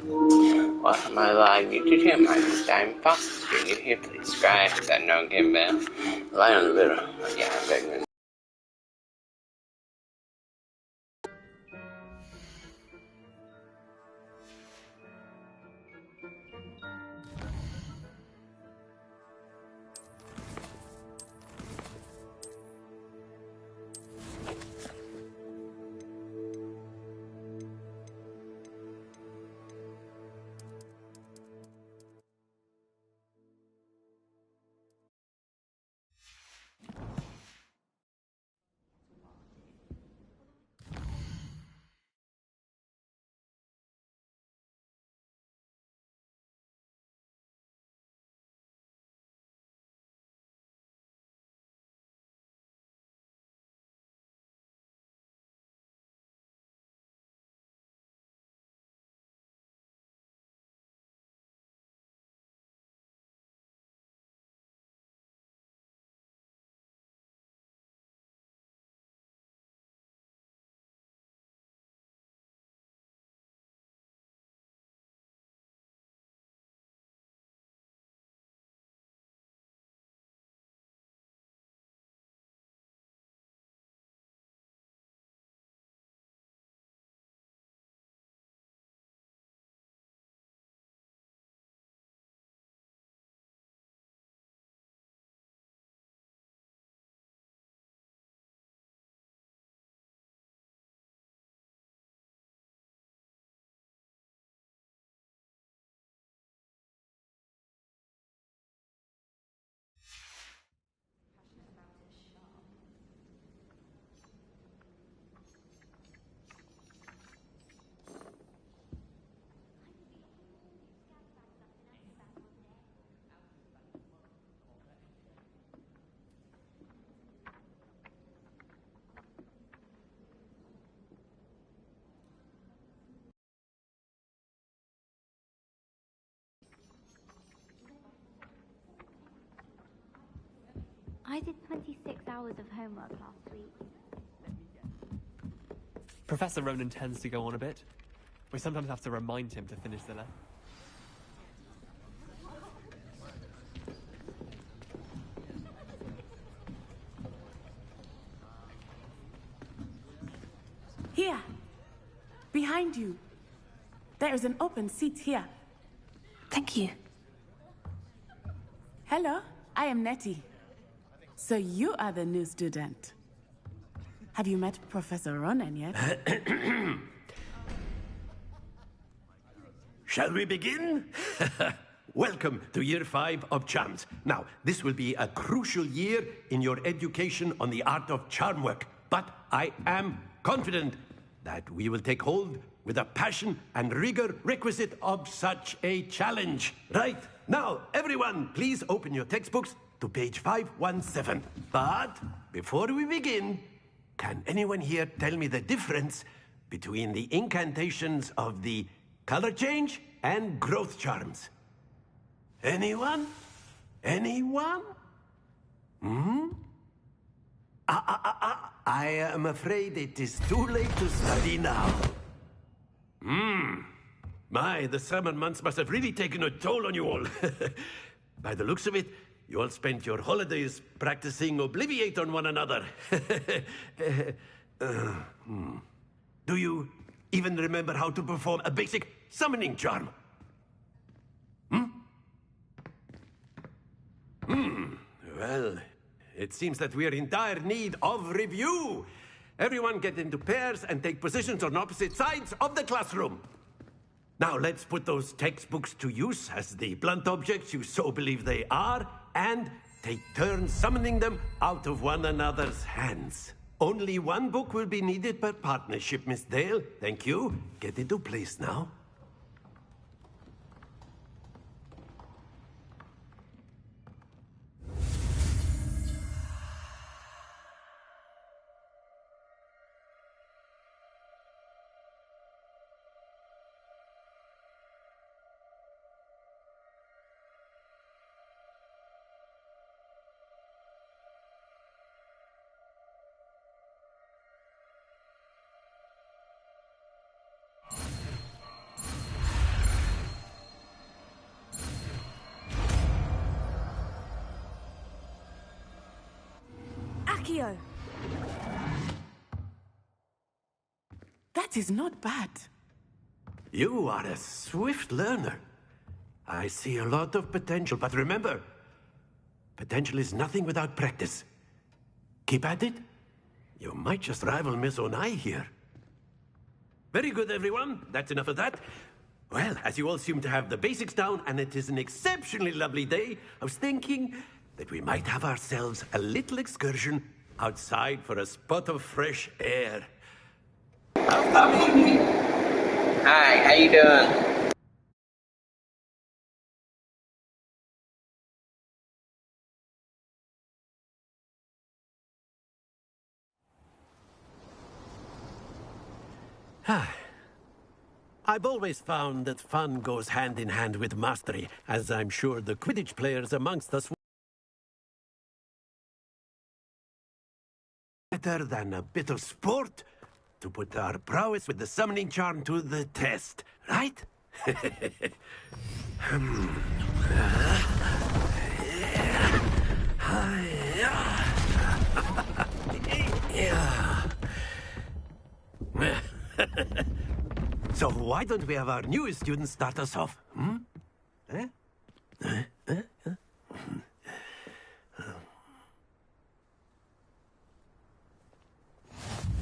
Welcome my live YouTube channel. My name is Diamond Fox. If you're new here, please subscribe, hit that notification bell, like on the video. Yeah, I'm begging. I did 26 hours of homework last week. Professor Ronan tends to go on a bit. We sometimes have to remind him to finish the lesson. Here! Behind you! There is an open seat here. Thank you. Hello, I am Nettie. So you are the new student. Have you met Professor Ronan yet? Shall we begin? Welcome to Year 5 of Charms. Now, this will be a crucial year in your education on the art of charm work, but I am confident that we will take hold with the passion and rigor requisite of such a challenge. Right, now, everyone, please open your textbooks to page 517. But before we begin, can anyone here tell me the difference between the incantations of the color change and growth charms? Anyone? Anyone? I am afraid it is too late to study now. My, the summer months must have really taken a toll on you all. By the looks of it, you all spent your holidays practicing Obliviate on one another. Do you even remember how to perform a basic summoning charm? Well, it seems that we are in dire need of review. Everyone get into pairs and take positions on opposite sides of the classroom. Now let's put those textbooks to use as the blunt objects you so believe they are, and take turns summoning them out of one another's hands. Only one book will be needed per partnership, Miss Dale. Thank you. Get into place now. Accio! That is not bad. You are a swift learner. I see a lot of potential, but remember, potential is nothing without practice. Keep at it. You might just rival Miss Onai here. Very good, everyone. That's enough of that. Well, as you all seem to have the basics down, and it is an exceptionally lovely day, I was thinking that we might have ourselves a little excursion outside for a spot of fresh air. After me. Hi, how you doing? I've always found that fun goes hand in hand with mastery, as I'm sure the Quidditch players amongst us better than a bit of sport to put our prowess with the summoning charm to the test, right? So why don't we have our newest student start us off?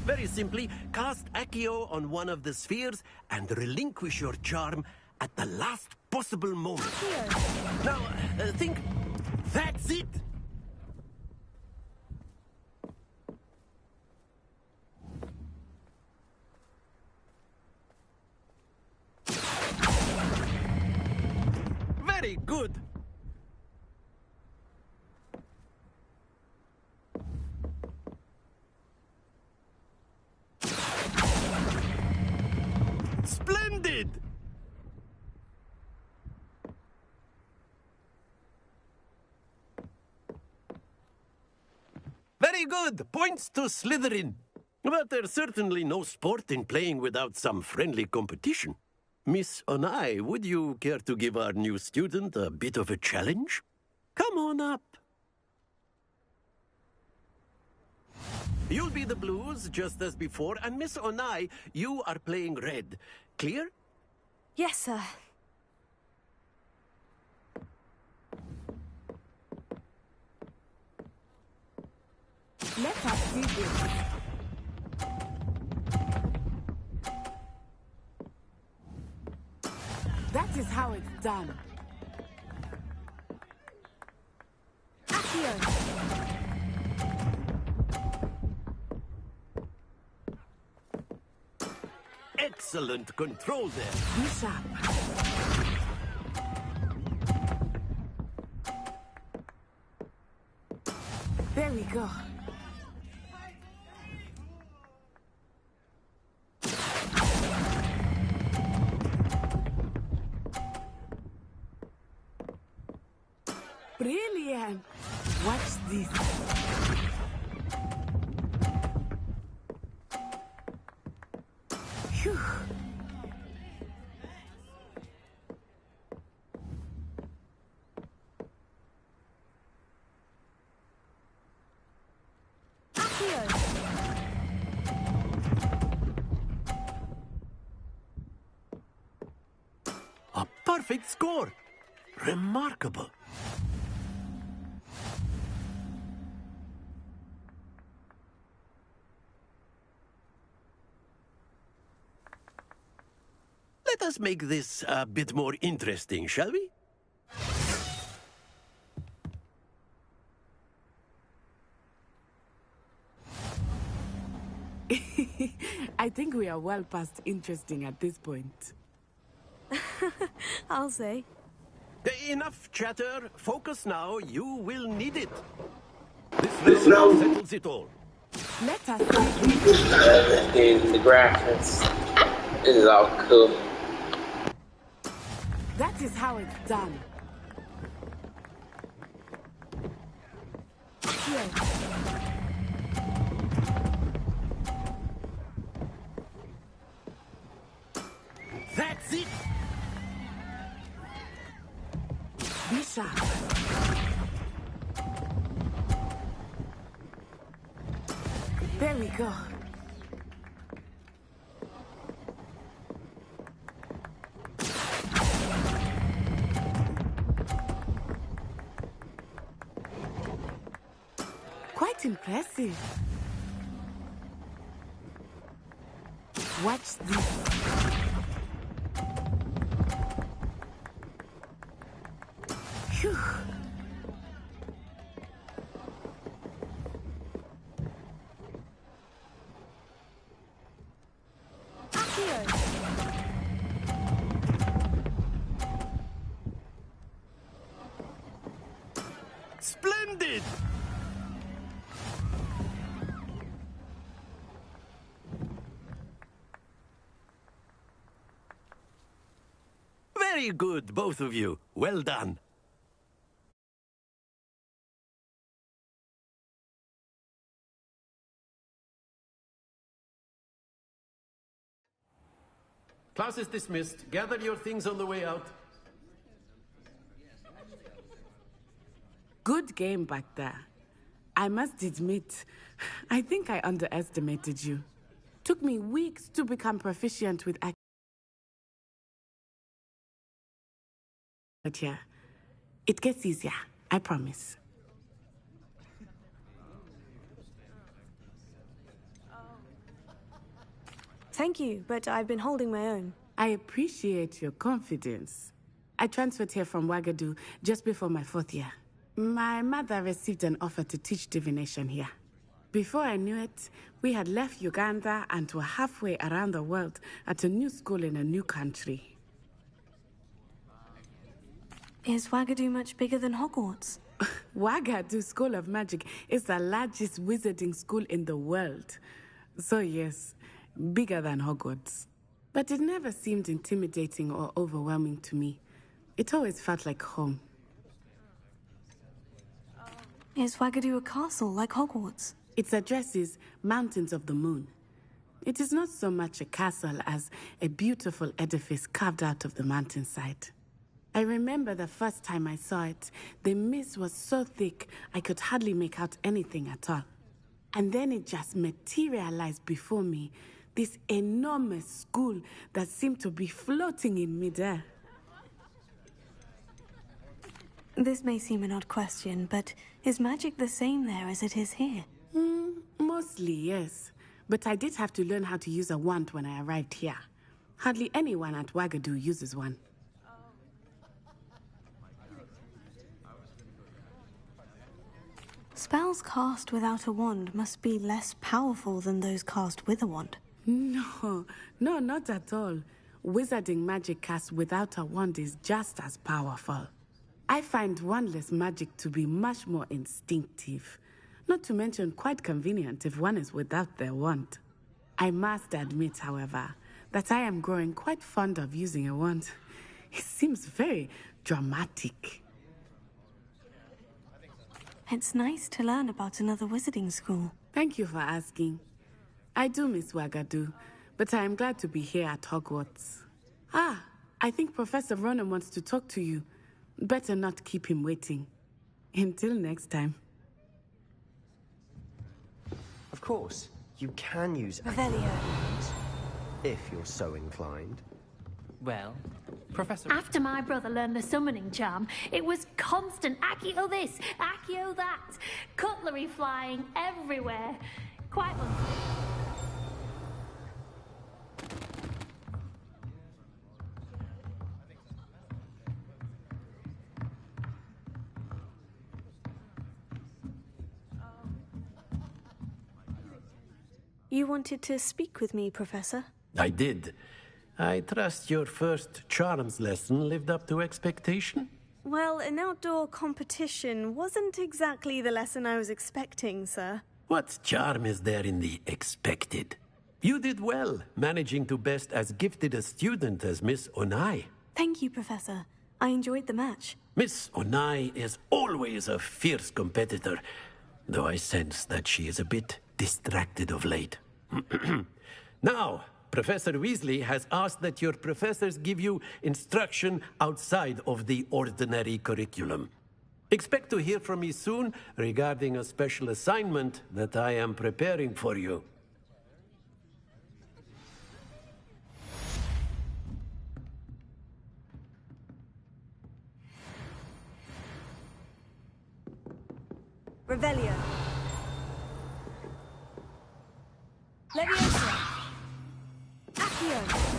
Very simply, cast Accio on one of the spheres and relinquish your charm at the last possible moment. Now, think. That's it! Very good! Splendid! Very good! Points to Slytherin. But there's certainly no sport in playing without some friendly competition. Miss Onai, would you care to give our new student a bit of a challenge? Come on up. You'll be the blues, just as before, and Miss Onai, you are playing red. Clear? Yes, sir. Let us see this. That is how it's done. Accio! Excellent control there. Be sharp. There we go. Brilliant! Watch this. Phew. A perfect score. Remarkable. Let us make this a bit more interesting, shall we? I think we are well past interesting at this point. I'll say. Enough chatter. Focus now. You will need it. This round settles it all. Let us see. Dude, the graphics. This is all cool. That is how it's done. Accio! That's it. Be sharp. There we go. Quite impressive. Watch this. Phew. Splendid! Very good, both of you. Well done. Class is dismissed. Gather your things on the way out. Good game back there. I must admit, I think I underestimated you. Took me weeks to become proficient with but yeah, it gets easier, I promise. Thank you, but I've been holding my own. I appreciate your confidence. I transferred here from Wagadu just before my 4th year. My mother received an offer to teach divination here. Before I knew it, we had left Uganda and were halfway around the world at a new school in a new country. Is Wagadu much bigger than Hogwarts? Wagadu School of Magic is the largest wizarding school in the world. So yes, bigger than Hogwarts. But it never seemed intimidating or overwhelming to me. It always felt like home. Is Wagadu a castle like Hogwarts? Its address is Mountains of the Moon. It is not so much a castle as a beautiful edifice carved out of the mountainside. I remember the first time I saw it, the mist was so thick I could hardly make out anything at all. And then it just materialized before me, this enormous school that seemed to be floating in midair. This may seem an odd question, but is magic the same there as it is here? Mostly, yes. But I did have to learn how to use a wand when I arrived here. Hardly anyone at Wagadu uses one. Spells cast without a wand must be less powerful than those cast with a wand. No, not at all. Wizarding magic cast without a wand is just as powerful. I find wandless magic to be much more instinctive. Not to mention quite convenient if one is without their wand. I must admit, however, that I am growing quite fond of using a wand. It seems very dramatic. It's nice to learn about another wizarding school. Thank you for asking. I do miss Wagadu, but I am glad to be here at Hogwarts. I think Professor Ronan wants to talk to you. Better not keep him waiting. Until next time. Of course, you can use Revelio. if you're so inclined. Well, Professor... After my brother learned the summoning charm, it was constant Accio this, Accio that, cutlery flying everywhere. Quite You wanted to speak with me, Professor? I did. I trust your first charms lesson lived up to expectation? Well, an outdoor competition wasn't exactly the lesson I was expecting, sir. What charm is there in the expected? You did well, managing to best as gifted a student as Miss Onai. Thank you, Professor. I enjoyed the match. Miss Onai is always a fierce competitor, though I sense that she is a bit distracted of late. Now, Professor Weasley has asked that your professors give you instruction outside of the ordinary curriculum. Expect to hear from me soon regarding a special assignment that I am preparing for you. Revelio. Leviosa. Accio.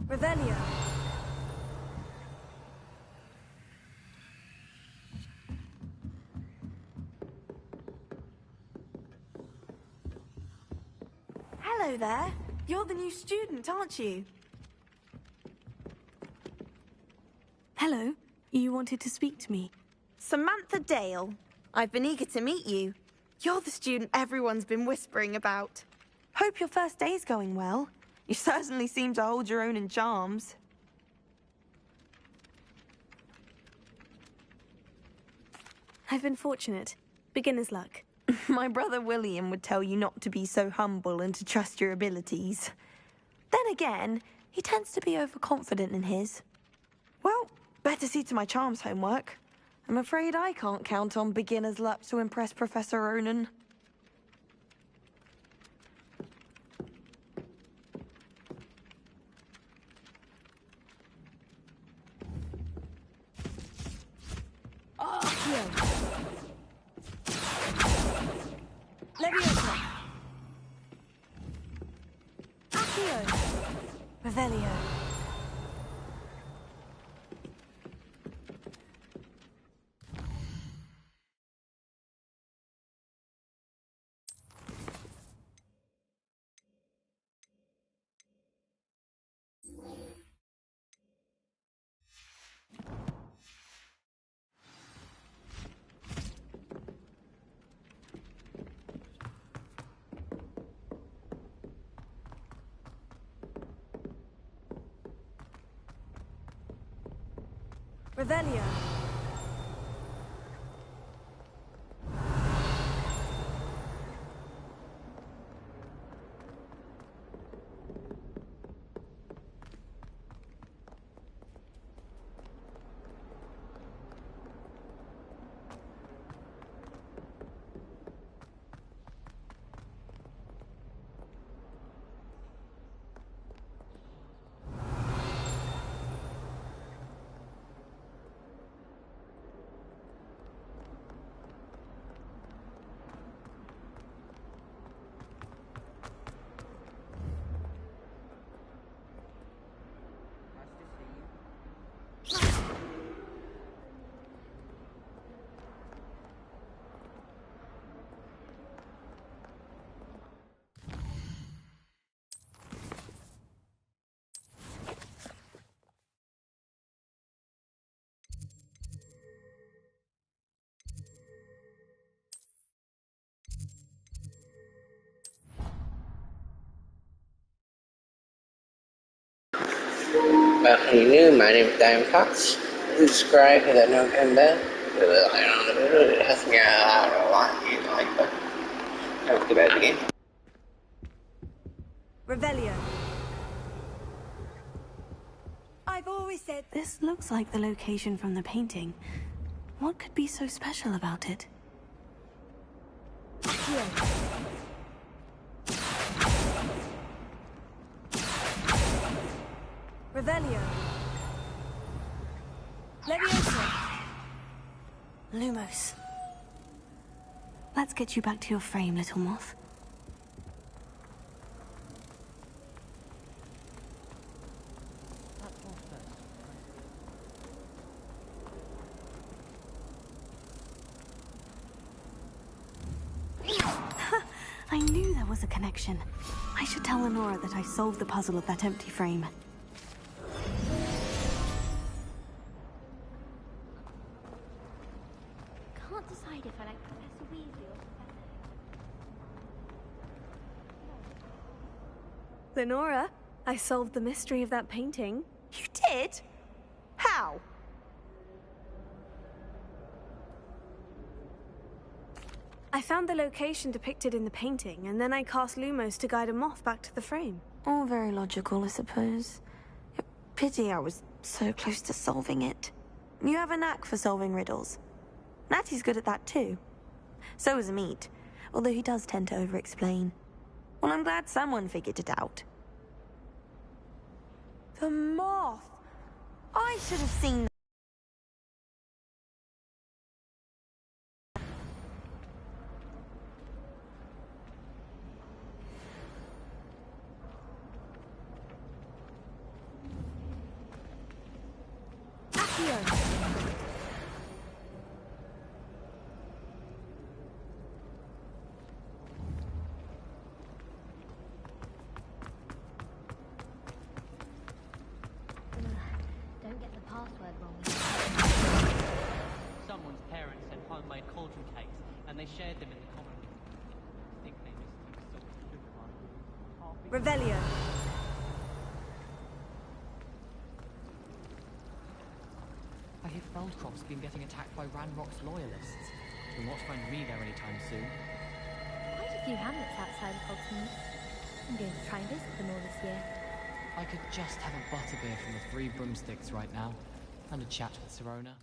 Revelio. Hello there. You're the new student, aren't you? Hello. You wanted to speak to me? Samantha Dale. I've been eager to meet you. You're the student everyone's been whispering about. Hope your first day's going well. You certainly seem to hold your own in charms. I've been fortunate. Beginner's luck. My brother William would tell you not to be so humble and to trust your abilities. Then again, he tends to be overconfident in his. Well, better see to my charms homework. I'm afraid I can't count on beginner's luck to impress Professor Ronan. Leviosa. Accio. Revelio. Revelio. Welcome to new. My name is Diamond Fox. Subscribe to that notification bell. It helps me out a lot. You like that. Let's get back again. Revelio. I've always said This looks like the location from the painting. What could be so special about it? Accio. Revelio. Leviosa. Lumos. Let's get you back to your frame, little moth. I knew there was a connection. I should tell Lenora that I solved the puzzle of that empty frame. Can't decide if I like Professor Weasley or Professor... Lenora, I solved the mystery of that painting. You did? How? I I found the location depicted in the painting, and then I cast Lumos to guide a moth back to the frame. All very logical, I suppose. Pity I was so close to solving it. You have a knack for solving riddles. Natty's good at that too. So is Amit, although he does tend to over-explain. Well, I'm glad someone figured it out. The moth! I should have seen that. Don't get the password wrong. Someone's parents had homemade cauldron cakes, and they shared them in the common room. I think they just used salt and sugar on it. Revelio. I hear Feldcroft's been getting attacked by Ranrock's loyalists. Will not find me there anytime soon. Quite a few hamlets outside of Hogsmeade. I'm going to try and visit them all this year. I could just have a butterbeer from the Three Broomsticks right now, and a chat with Sirona.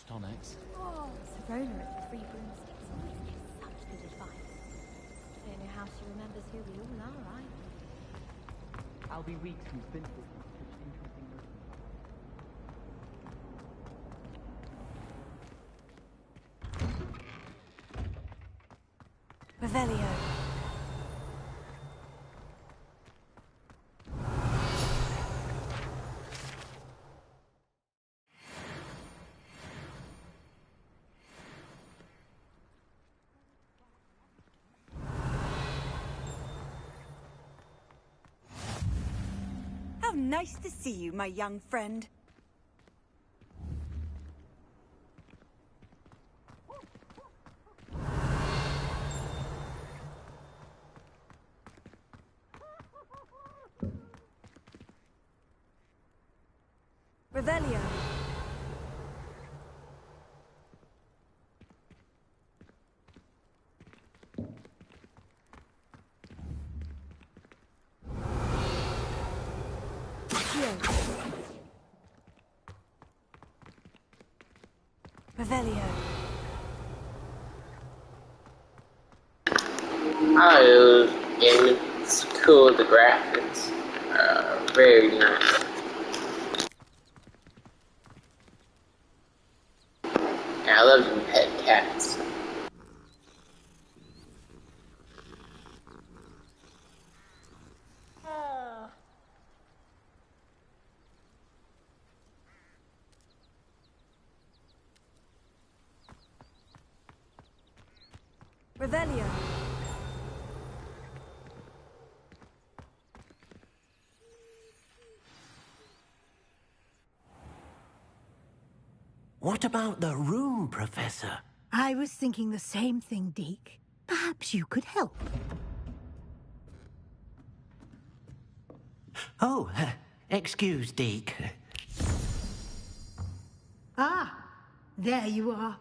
Tonics. Oh, Sirona at the Three Broomsticks always gives such good advice. Don't know how she remembers who we all are, right? I'll be weeks from Spinful. Such interesting news. Revelio. How nice to see you, my young friend. Revelio. Revelio. Oh, and it's cool, the graphics are very nice. And I love them pet cats. Revelio. What about the room, Professor? I was thinking the same thing, Deke. Perhaps you could help. Oh, excuse, Deke. Ah, there you are.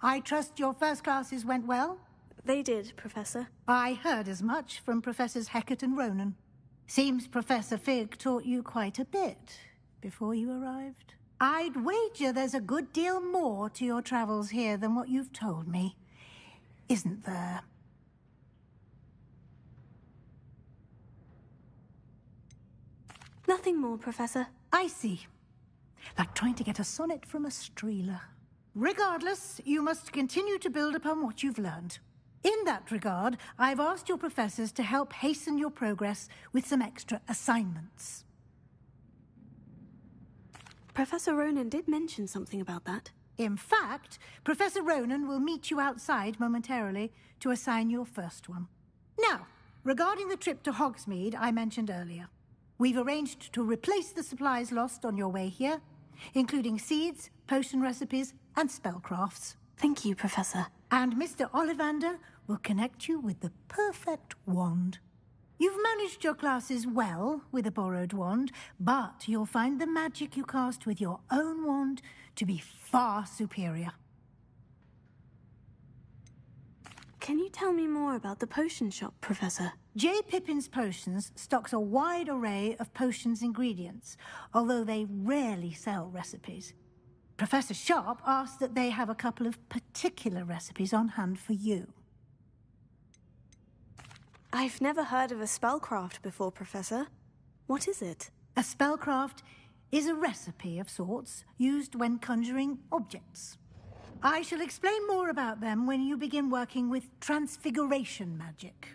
I trust your first classes went well? They did, Professor. I heard as much from Professors Hecat and Ronan. Seems Professor Fig taught you quite a bit before you arrived. I'd wager there's a good deal more to your travels here than what you've told me. Isn't there? Nothing more, Professor. I see. Like trying to get a sonnet from a streeler. Regardless, you must continue to build upon what you've learned. In that regard, I've asked your professors to help hasten your progress with some extra assignments. Professor Ronan did mention something about that. In fact, Professor Ronan will meet you outside momentarily to assign your first one. Now, regarding the trip to Hogsmeade I mentioned earlier, we've arranged to replace the supplies lost on your way here, including seeds, potion recipes, and spellcrafts. Thank you, Professor. And Mr. Ollivander will connect you with the perfect wand. You've managed your classes well with a borrowed wand, but you'll find the magic you cast with your own wand to be far superior. Can you tell me more about the potion shop, Professor? J. Pippin's Potions stocks a wide array of potions ingredients, although they rarely sell recipes. Professor Sharp asked that they have a couple of particular recipes on hand for you. I've never heard of a spellcraft before, Professor. What is it? A spellcraft is a recipe of sorts used when conjuring objects. I shall explain more about them when you begin working with transfiguration magic.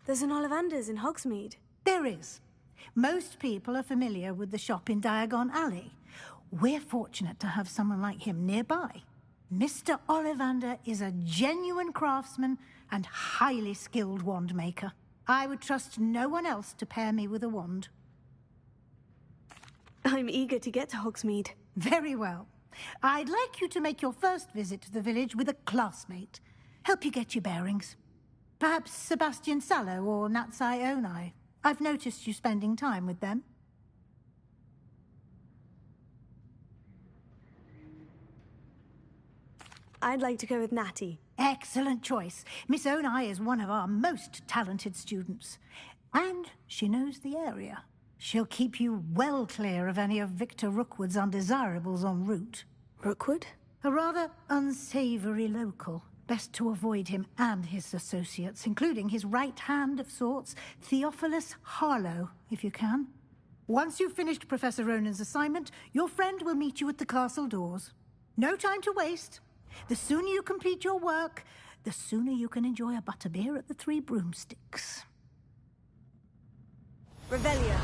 There's an Ollivander's in Hogsmeade. There is. Most people are familiar with the shop in Diagon Alley. We're fortunate to have someone like him nearby. Mr. Ollivander is a genuine craftsman and highly skilled wand maker. I would trust no one else to pair me with a wand. I'm eager to get to Hogsmeade. Very well. I'd like you to make your first visit to the village with a classmate. Help you get your bearings. Perhaps Sebastian Sallow or Natsai Onai. I've noticed you spending time with them. I'd like to go with Natty. Excellent choice. Miss Onai is one of our most talented students. And she knows the area. She'll keep you well clear of any of Victor Rookwood's undesirables en route. Rookwood? A rather unsavory local. Best to avoid him and his associates, including his right hand of sorts, Theophilus Harlow, if you can. Once you've finished Professor Ronan's assignment, your friend will meet you at the castle doors. No time to waste. The sooner you complete your work, the sooner you can enjoy a butterbeer at the Three Broomsticks. Revelio.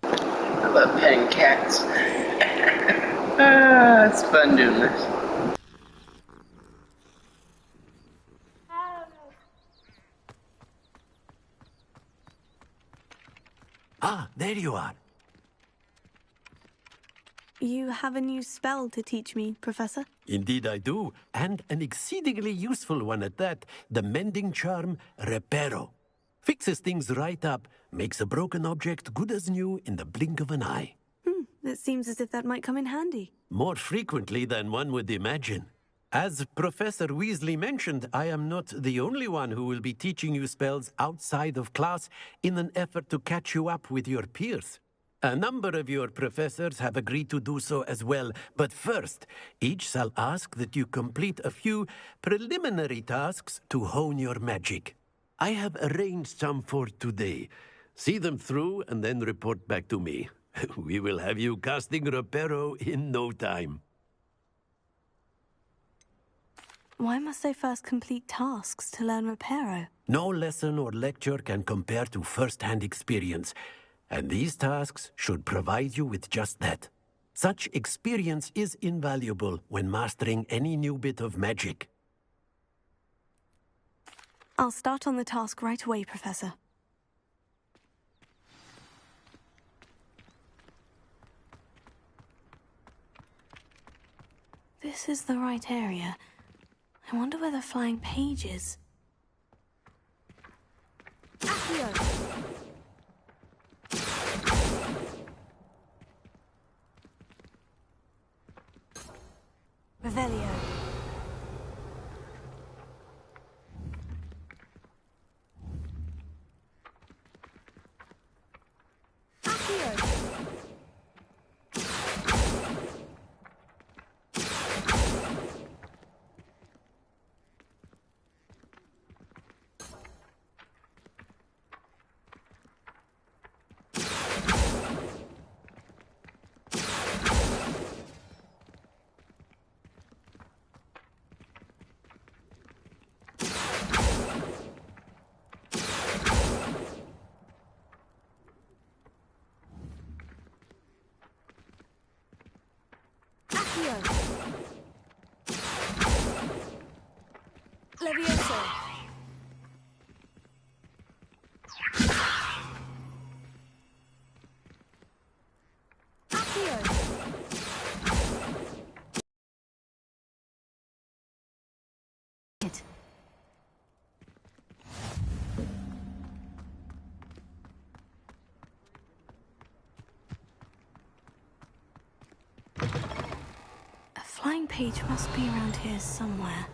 I love petting cats. It's fun doing this. Ah, there you are. You have a new spell to teach me, Professor? Indeed I do, and an exceedingly useful one at that, the mending charm Reparo. Fixes things right up, makes a broken object good as new in the blink of an eye. It seems as if that might come in handy. More frequently than one would imagine. As Professor Weasley mentioned, I am not the only one who will be teaching you spells outside of class in an effort to catch you up with your peers. A number of your professors have agreed to do so as well, but first, each shall ask that you complete a few preliminary tasks to hone your magic. I have arranged some for today. See them through and then report back to me. We will have you casting Reparo in no time. Why must I first complete tasks to learn Reparo? No lesson or lecture can compare to first-hand experience, and these tasks should provide you with just that. Such experience is invaluable when mastering any new bit of magic. I'll start on the task right away, Professor. This is the right area. I wonder where the flying page is. Accio! Revelio. Accio! Levioso. Accio. A flying page must be around here somewhere.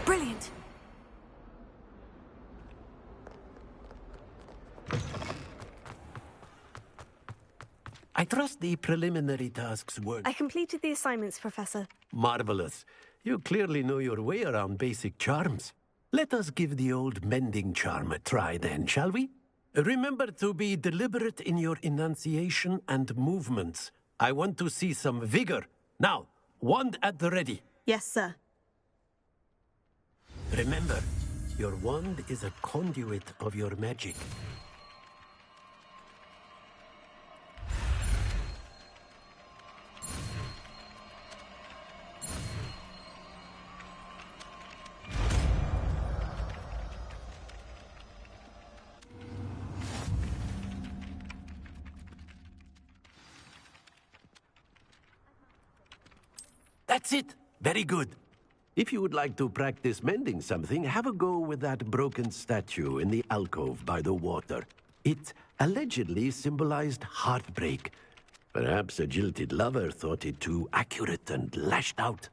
Brilliant! I trust the preliminary tasks were... I completed the assignments, Professor. Marvelous. You clearly know your way around basic charms. Let us give the old mending charm a try then, shall we? Remember to be deliberate in your enunciation and movements. I want to see some vigor. Now, wand at the ready. Yes, sir. Remember, your wand is a conduit of your magic. That's it. Very good. If you would like to practice mending something, have a go with that broken statue in the alcove by the water. It allegedly symbolized heartbreak. Perhaps a jilted lover thought it too accurate and lashed out.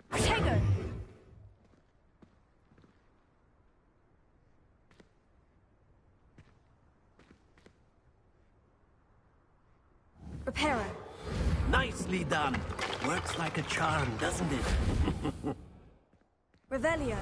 Protego! Reparo. Nicely done. Works like a charm, doesn't it? Revelio.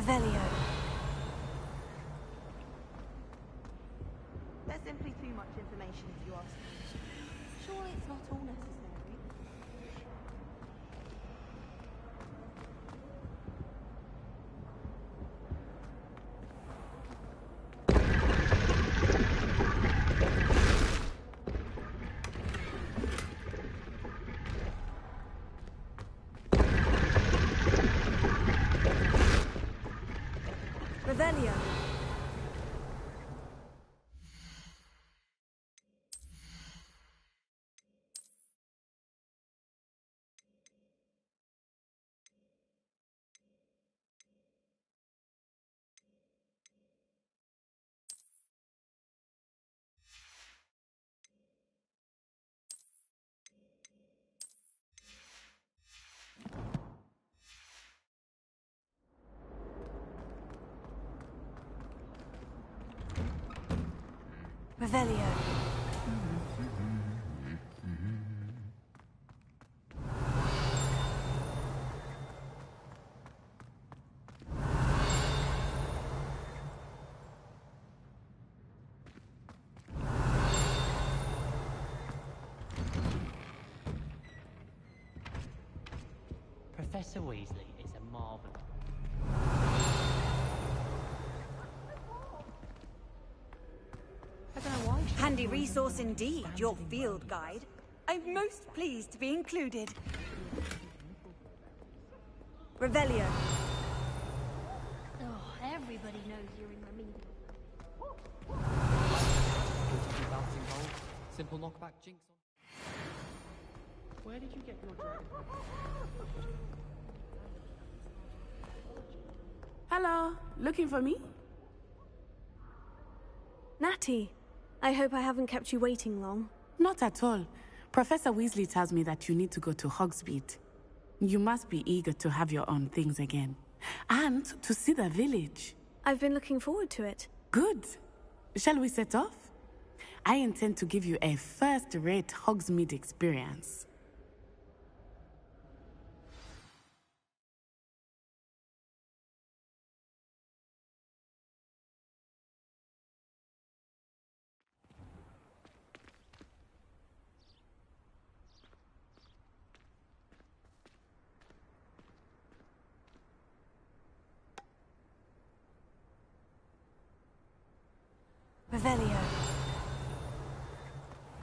Revelio. That's simply too much information if you ask me. Surely it's not all necessary. Revelio. Revelio. Professor Weasley is a marvel. I don't know why. Handy resource indeed, your field guide. I'm most pleased to be included. Revelio. Oh, everybody knows you're in remedial. Bouncing ball, simple knockback jinx on. Where did you get your dragon? Hello, looking for me? Natty, I hope I haven't kept you waiting long. Not at all. Professor Weasley tells me that you need to go to Hogsmeade. You must be eager to have your own things again. And to see the village. I've been looking forward to it. Good. Shall we set off? I intend to give you a first-rate Hogsmeade experience. Revelio.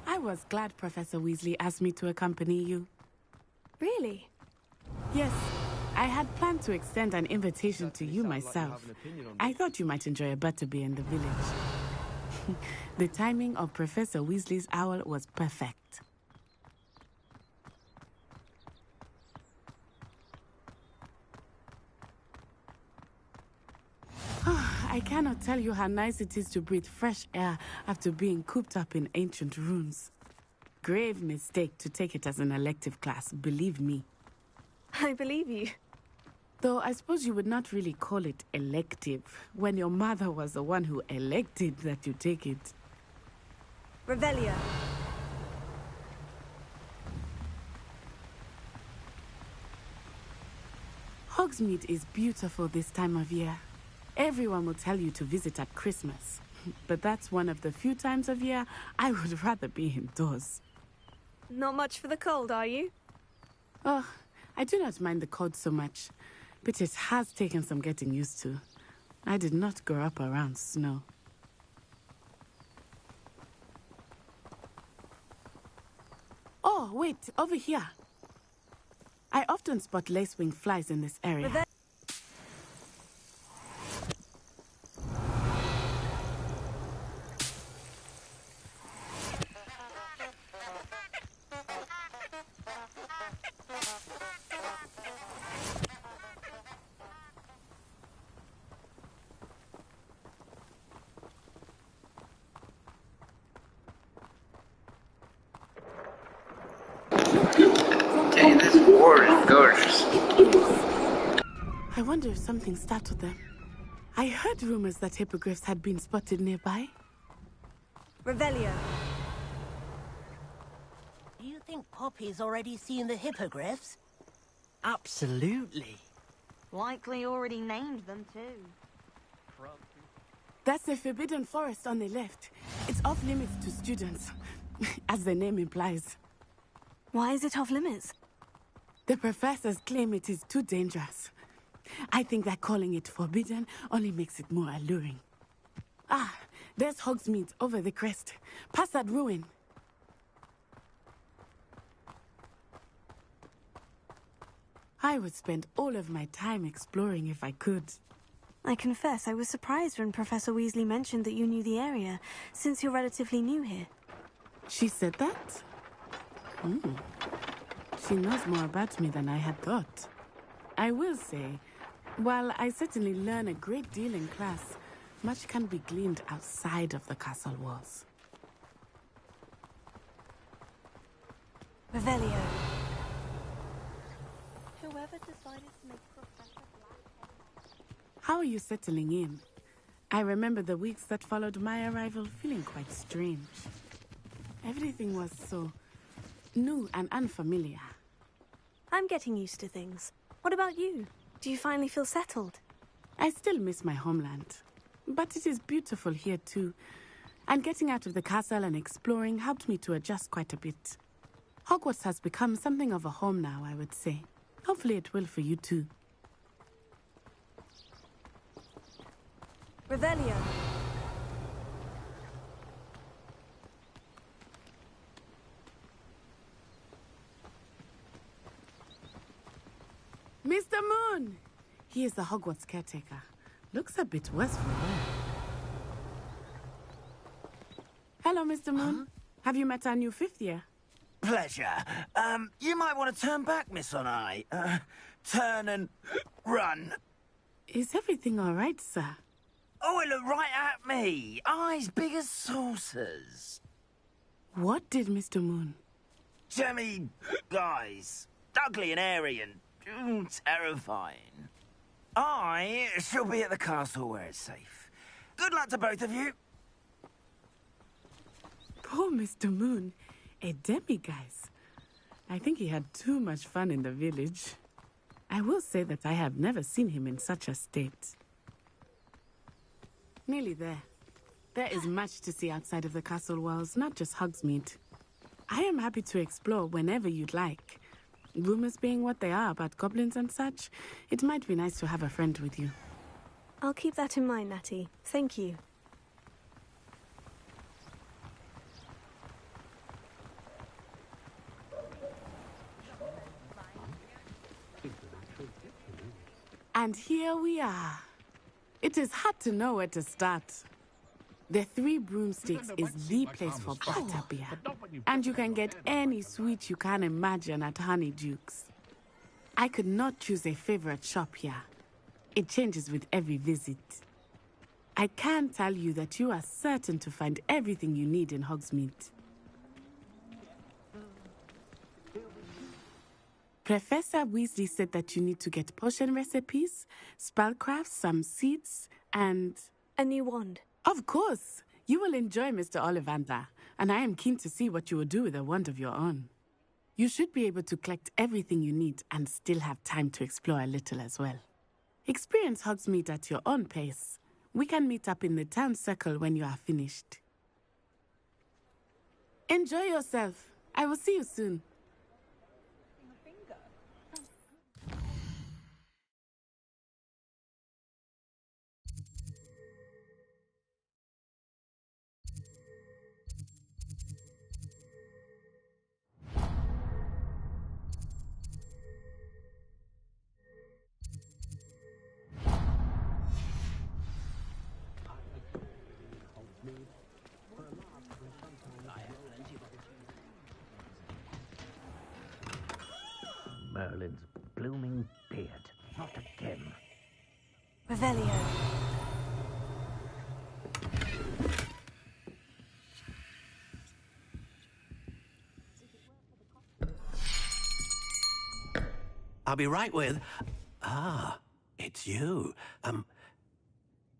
I was glad Professor Weasley asked me to accompany you. Really? Yes, I had planned to extend an invitation to you myself. I thought you might enjoy a butterbeer in the village. The timing of Professor Weasley's owl was perfect. I cannot tell you how nice it is to breathe fresh air after being cooped up in ancient ruins. Grave mistake to take it as an elective class, believe me. I believe you. Though I suppose you would not really call it elective when your mother was the one who elected that you take it. Revelio. Hogsmeade is beautiful this time of year. Everyone will tell you to visit at Christmas. But that's one of the few times of year I would rather be indoors. Not much for the cold, are you? Oh, I do not mind the cold so much, but it has taken some getting used to. I did not grow up around snow. Oh, wait, over here. I often spot lacewing flies in this area. Dang, this board is gorgeous. I wonder if something startled them. I heard rumors that hippogriffs had been spotted nearby. Revelio. Do you think Poppy's already seen the hippogriffs? Absolutely. Likely already named them, too. That's the Forbidden Forest on the left. It's off limits to students, as the name implies. Why is it off limits? The professors claim it is too dangerous. I think that calling it forbidden only makes it more alluring. Ah, there's Hogsmeade over the crest. Past that ruin. I would spend all of my time exploring if I could. I confess I was surprised when Professor Weasley mentioned that you knew the area, since you're relatively new here. She said that? She knows more about me than I had thought. I will say, while I certainly learn a great deal in class, much can be gleaned outside of the castle walls. Revelio. Whoever decided to make Professor Black... How are you settling in? I remember the weeks that followed my arrival feeling quite strange. Everything was so new and unfamiliar. I'm getting used to things. What about you? Do you finally feel settled? I still miss my homeland, but it is beautiful here too. And getting out of the castle and exploring helped me to adjust quite a bit. Hogwarts has become something of a home now, I would say. Hopefully it will for you too. Revelio. Mr. Moon! He is the Hogwarts caretaker. Looks a bit worse for wear. Hello, Mr. Moon. Have you met our new fifth year? Pleasure. You might want to turn back, Miss Onai. Turn and run. Is everything all right, sir? Oh, it looked right at me. Eyes big as saucers. What did Mr. Moon? Jemmy guys. Ugly and airy and terrifying. I shall be at the castle where it's safe. Good luck to both of you. Poor Mr. Moon. A demiguise. I think he had too much fun in the village. I will say that I have never seen him in such a state. Nearly there. There is much to see outside of the castle walls, not just Hogsmeade. I am happy to explore whenever you'd like. Rumors being what they are about goblins and such, it might be nice to have a friend with you. I'll keep that in mind, Natty. Thank you. And here we are. It is hard to know where to start. The Three Broomsticks is the place for butterbeer. And you can get any sweet you can imagine at Honeyduke's. I could not choose a favorite shop here. It changes with every visit. I can tell you that you are certain to find everything you need in Hogsmeade. Professor Weasley said that you need to get potion recipes, spellcrafts, some seeds, and... a new wand. Of course! You will enjoy Mr. Ollivander, and I am keen to see what you will do with a wand of your own. You should be able to collect everything you need and still have time to explore a little as well. Experience Hogsmeade at your own pace. We can meet up in the town circle when you are finished. Enjoy yourself. I will see you soon. Merlin's blooming beard. Not again. Revelio. I'll be right with... Ah, it's you.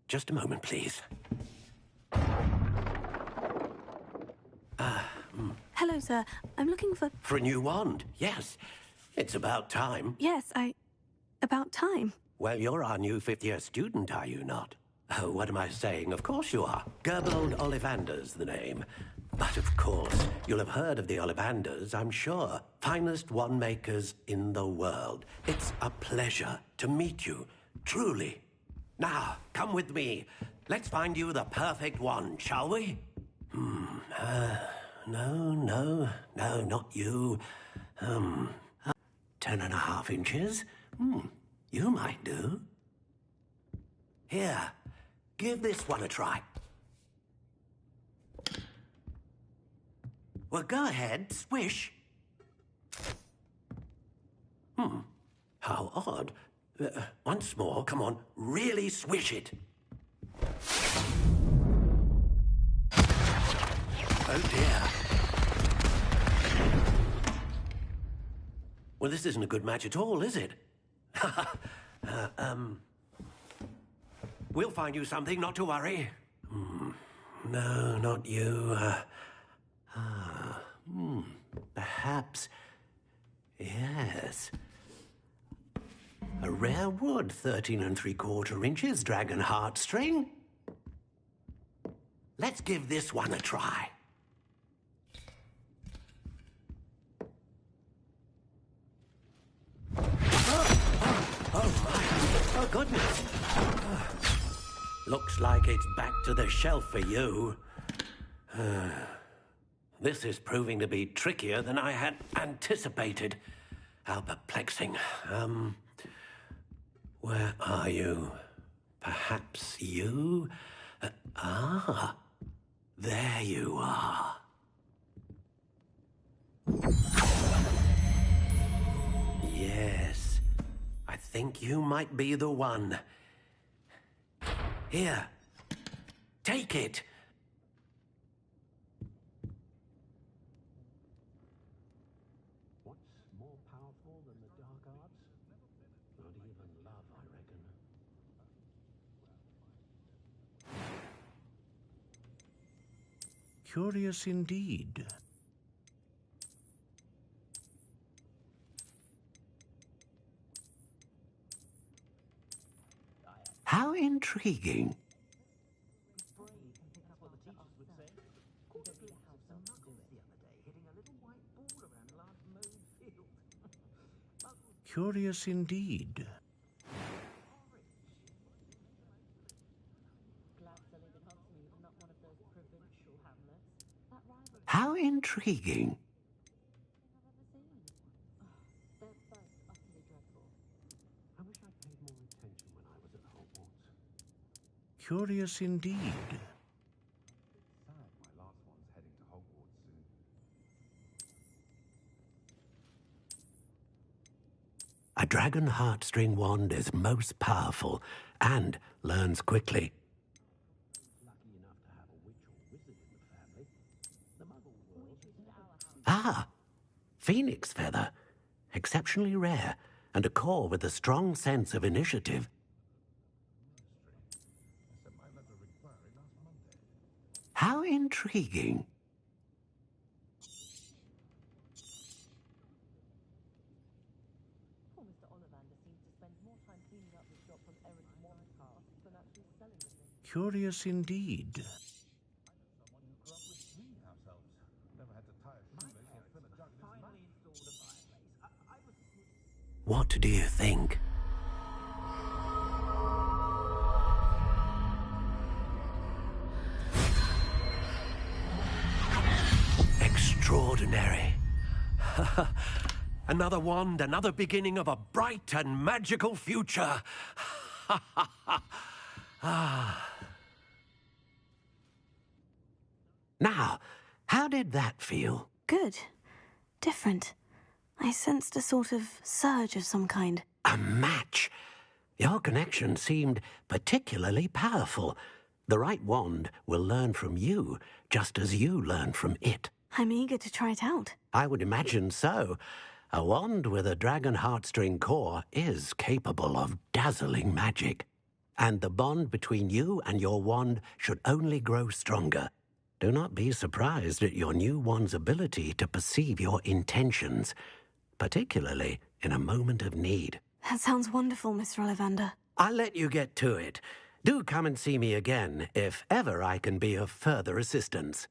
Just a moment, please. Hello, sir. I'm looking for... For a new wand, yes. It's about time. Yes, about time. Well, you're our new fifth-year student, are you not? Oh, what am I saying? Of course you are. Gerbold Ollivander's the name. But of course, you'll have heard of the Ollivanders, I'm sure. Finest wand makers in the world. It's a pleasure to meet you, truly. Now, come with me. Let's find you the perfect wand, shall we? No, not you. 10.5 inches? You might do. Here, give this one a try. Well, go ahead, swish. How odd. Once more, come on, really swish it. Oh dear. Well, this isn't a good match at all, is it? We'll find you something, not to worry. No, not you. Perhaps. Yes. A rare wood, 13 3/4 inches, dragon heartstring. Let's give this one a try. Oh, goodness. Looks like it's back to the shelf for you. This is proving to be trickier than I had anticipated. How perplexing. Where are you? Perhaps you? There you are. Yes. I think you might be the one. Here. Take it. What's more powerful than the dark arts? Not even love, I reckon. Curious indeed. How intriguing. Curious indeed. How intriguing. I wish I paid more attention when I was at Hogwarts. Curious indeed. Sad my last one's heading to Hogwarts soon. A dragon heartstring wand is most powerful and learns quickly. Lucky enough to have a witch or wizard in the family. The Muggle world. Phoenix feather. Exceptionally rare, and a core with a strong sense of initiative. How intriguing. Poor Mr. Ollivander seems to spend more time cleaning up the shop from errant wand casts than actually selling them. Curious indeed. What do you think? Extraordinary. Another wand, another beginning of a bright and magical future. Now, how did that feel? Good. Different. I sensed a sort of surge of some kind. A match. Your connection seemed particularly powerful. The right wand will learn from you, just as you learn from it. I'm eager to try it out. I would imagine so. A wand with a dragon heartstring core is capable of dazzling magic. And the bond between you and your wand should only grow stronger. Do not be surprised at your new wand's ability to perceive your intentions, particularly in a moment of need. That sounds wonderful, Mr. Ollivander. I'll let you get to it. Do come and see me again, if ever I can be of further assistance.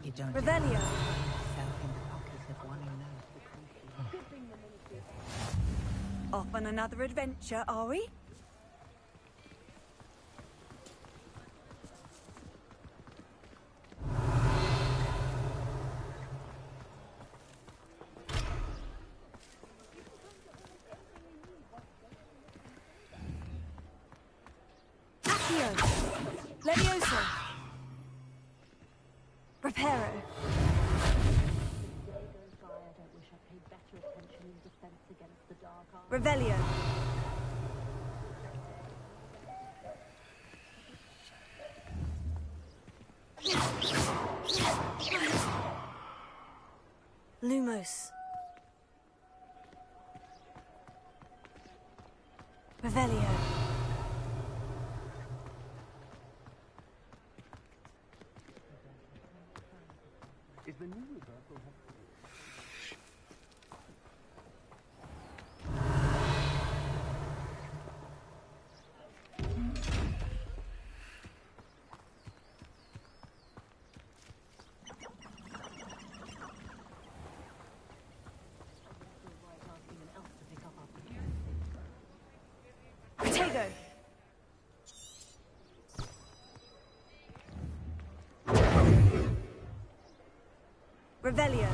You don't Revelio. yourself in the pocket of one who knows the country. Off on another adventure, are we? Accio. Levioso. Reparo. Revelio. Lumos. Revelio. Is the new reversal Potato. Revelio.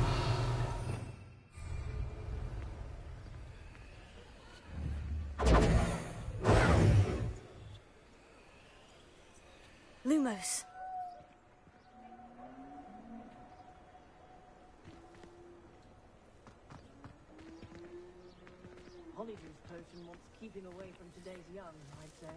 Lumos. Hollywood's potion wants keeping away from today's young, I'd say.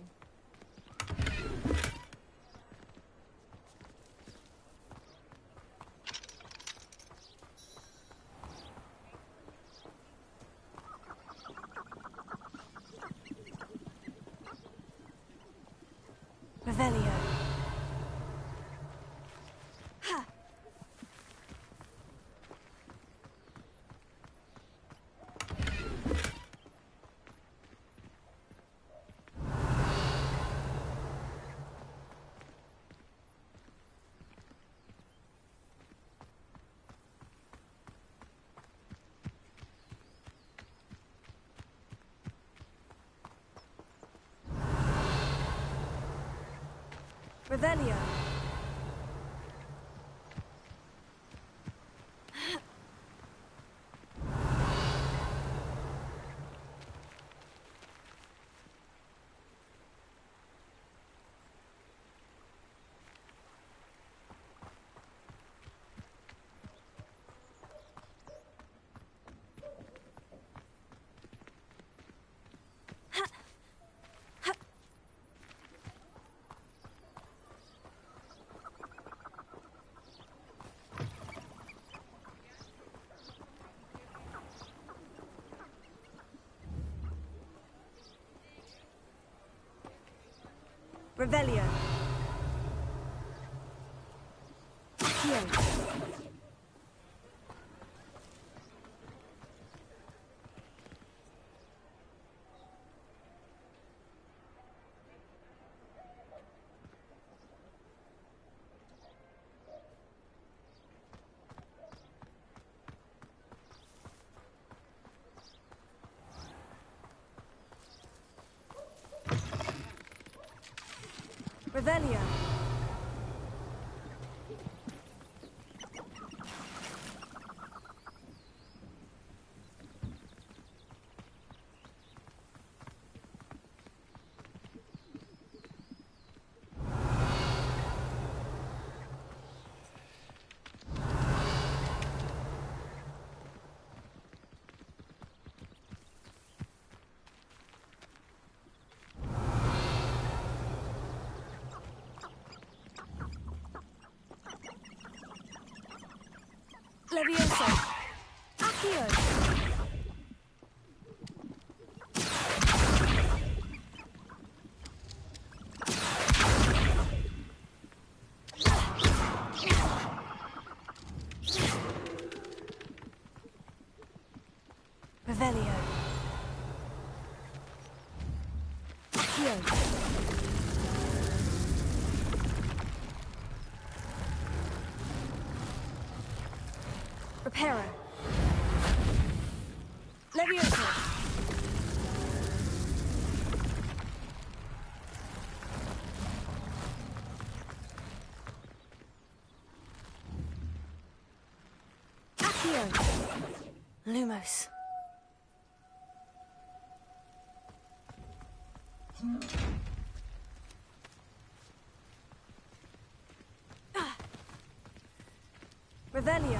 Revelio. Ha. Revelio. Revelio. Accio. Revelio. Levioso. Accio. Revelio. Accio. Reparo. Levioso. Accio. Lumos. Revelio.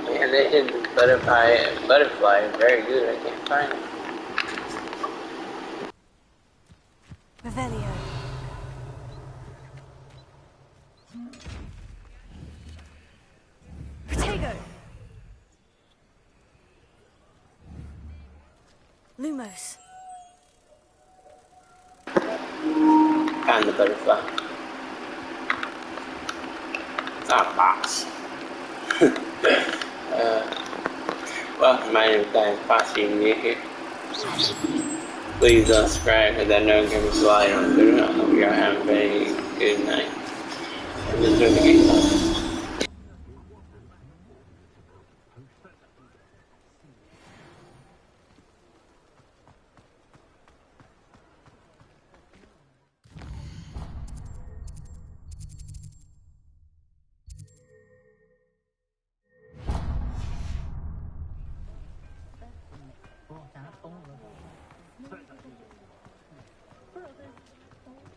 Man, they hid the butterfly very good. I can't find it. Revelio. Protego. Lumos. Found the butterfly. It's not a box. Welcome, my name is Dan Fossey, and you're here. Please subscribe, hit that notification bell on Twitter. I hope you're having a very good night. Let's do the game.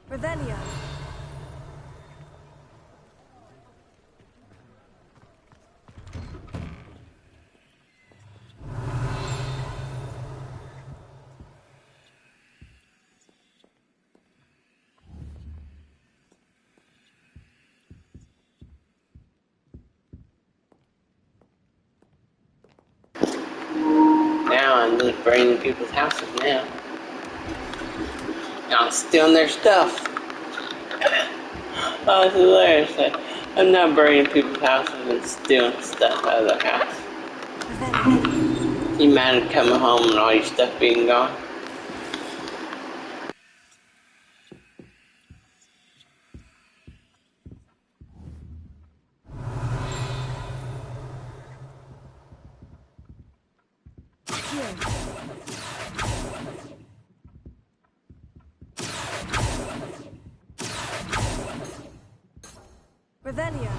Revelio. Now I'm just burning people's houses now. I'm stealing their stuff. Oh, it's hilarious. I'm not burning people's houses and stealing stuff out of their house. You mad at coming home and all your stuff being gone? Revelio.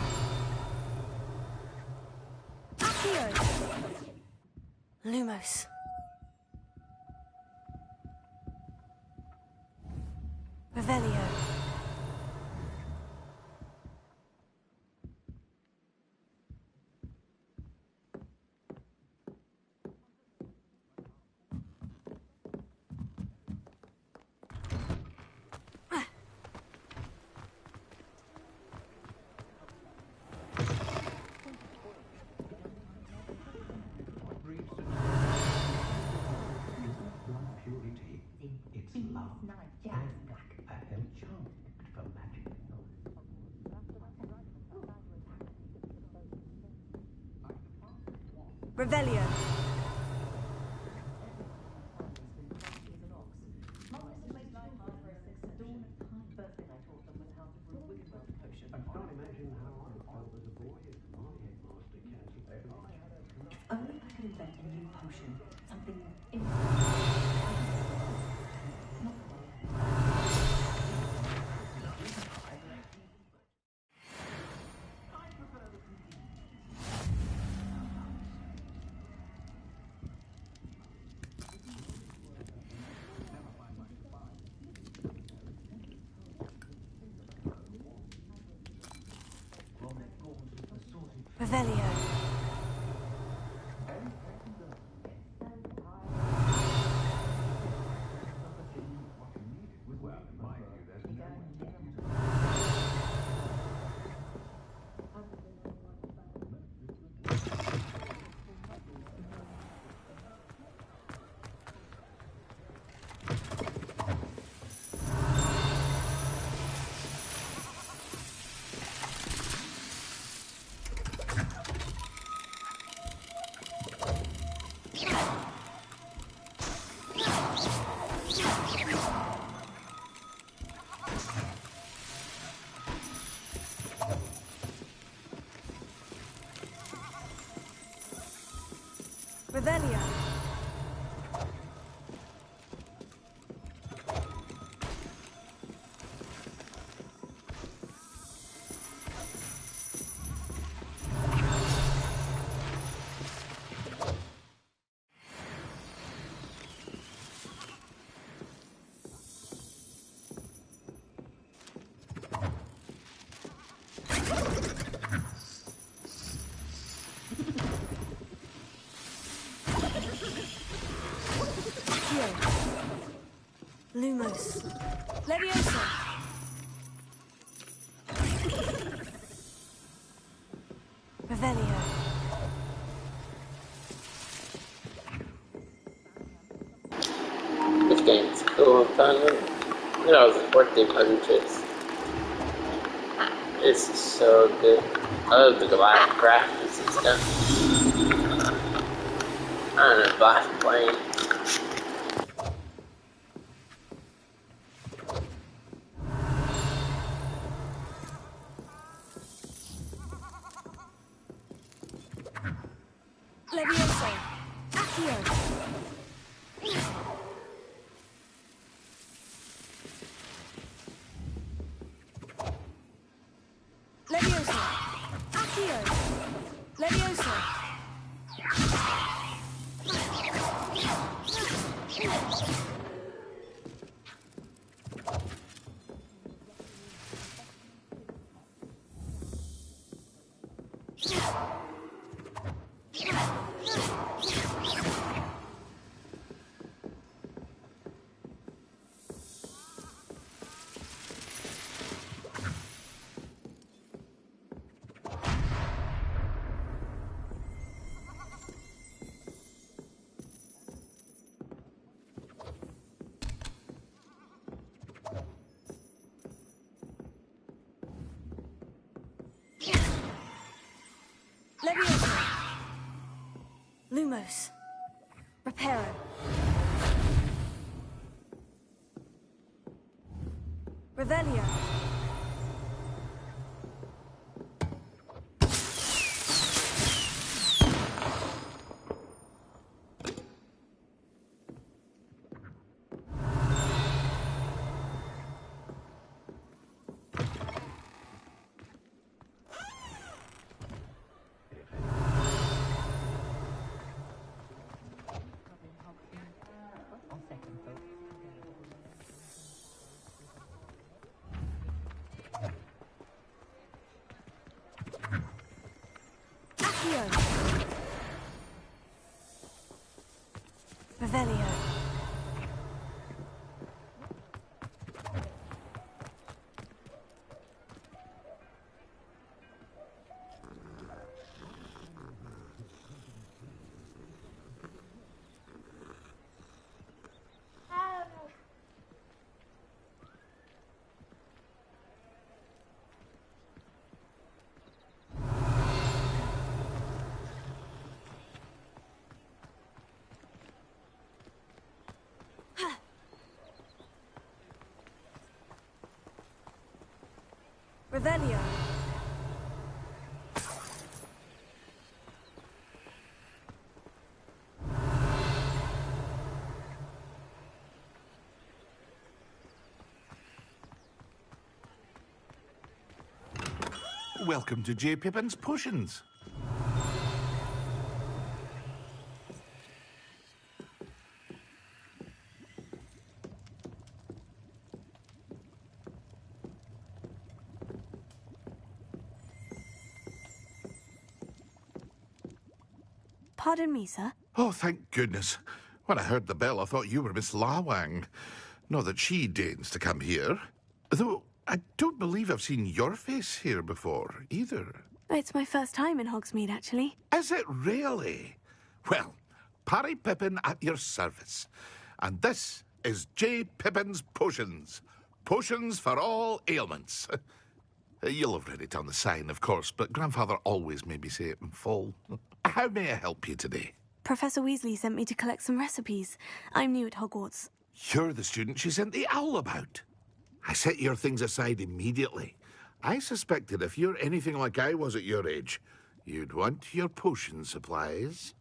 Accio. Lumos. Revelio. It's love. Black a hell charm. Revelio. Only if I could invent a new potion, something Revelio. Revelio. Lumos. Leviosa. Revelio. This game's cool and fun. You know, it's birthday punches. This is so good. I love the graphics and stuff. I don't know, Black Plane. Leviosa. Accio. Leviosa. Accio. Leviosa. Leviosa. Lumos. Reparo. Revelio. Revelio. Welcome to J. Pippin's Potions. Pardon me, sir. Oh, thank goodness. When I heard the bell, I thought you were Miss Lawang. Not that she deigns to come here. Though I don't believe I've seen your face here before, either. It's my first time in Hogsmeade, actually. Is it really? Well, Parry Pippin at your service. And this is J. Pippin's Potions. Potions for all ailments. You'll have read it on the sign, of course, but Grandfather always made me say it in full. How may I help you today? Professor Weasley sent me to collect some recipes. I'm new at Hogwarts. You're the student she sent the owl about. I set your things aside immediately. I suspected if you're anything like I was at your age, you'd want your potion supplies.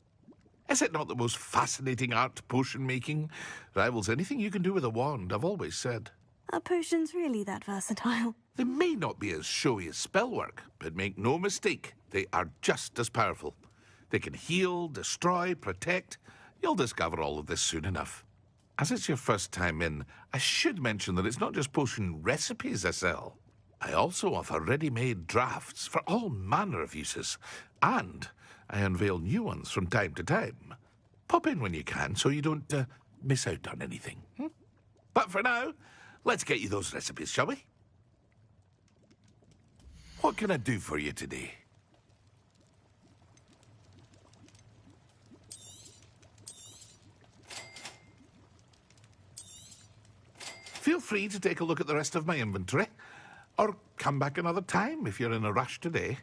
Is it not the most fascinating art, potion making? Rivals anything you can do with a wand, I've always said. Are potions really that versatile? They may not be as showy as spellwork, but make no mistake, they are just as powerful. They can heal, destroy, protect. You'll discover all of this soon enough. As it's your first time in, I should mention that it's not just potion recipes I sell. I also offer ready-made drafts for all manner of uses, and I unveil new ones from time to time. Pop in when you can so you don't miss out on anything. But for now, let's get you those recipes, shall we? What can I do for you today? Feel free to take a look at the rest of my inventory, or come back another time if you're in a rush today.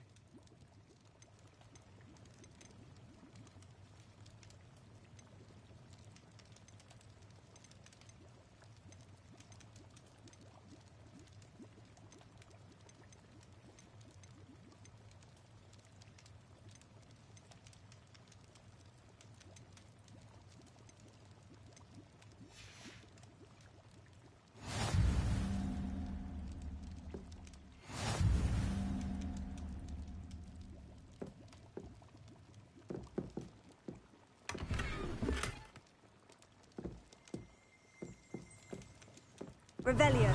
Revelio.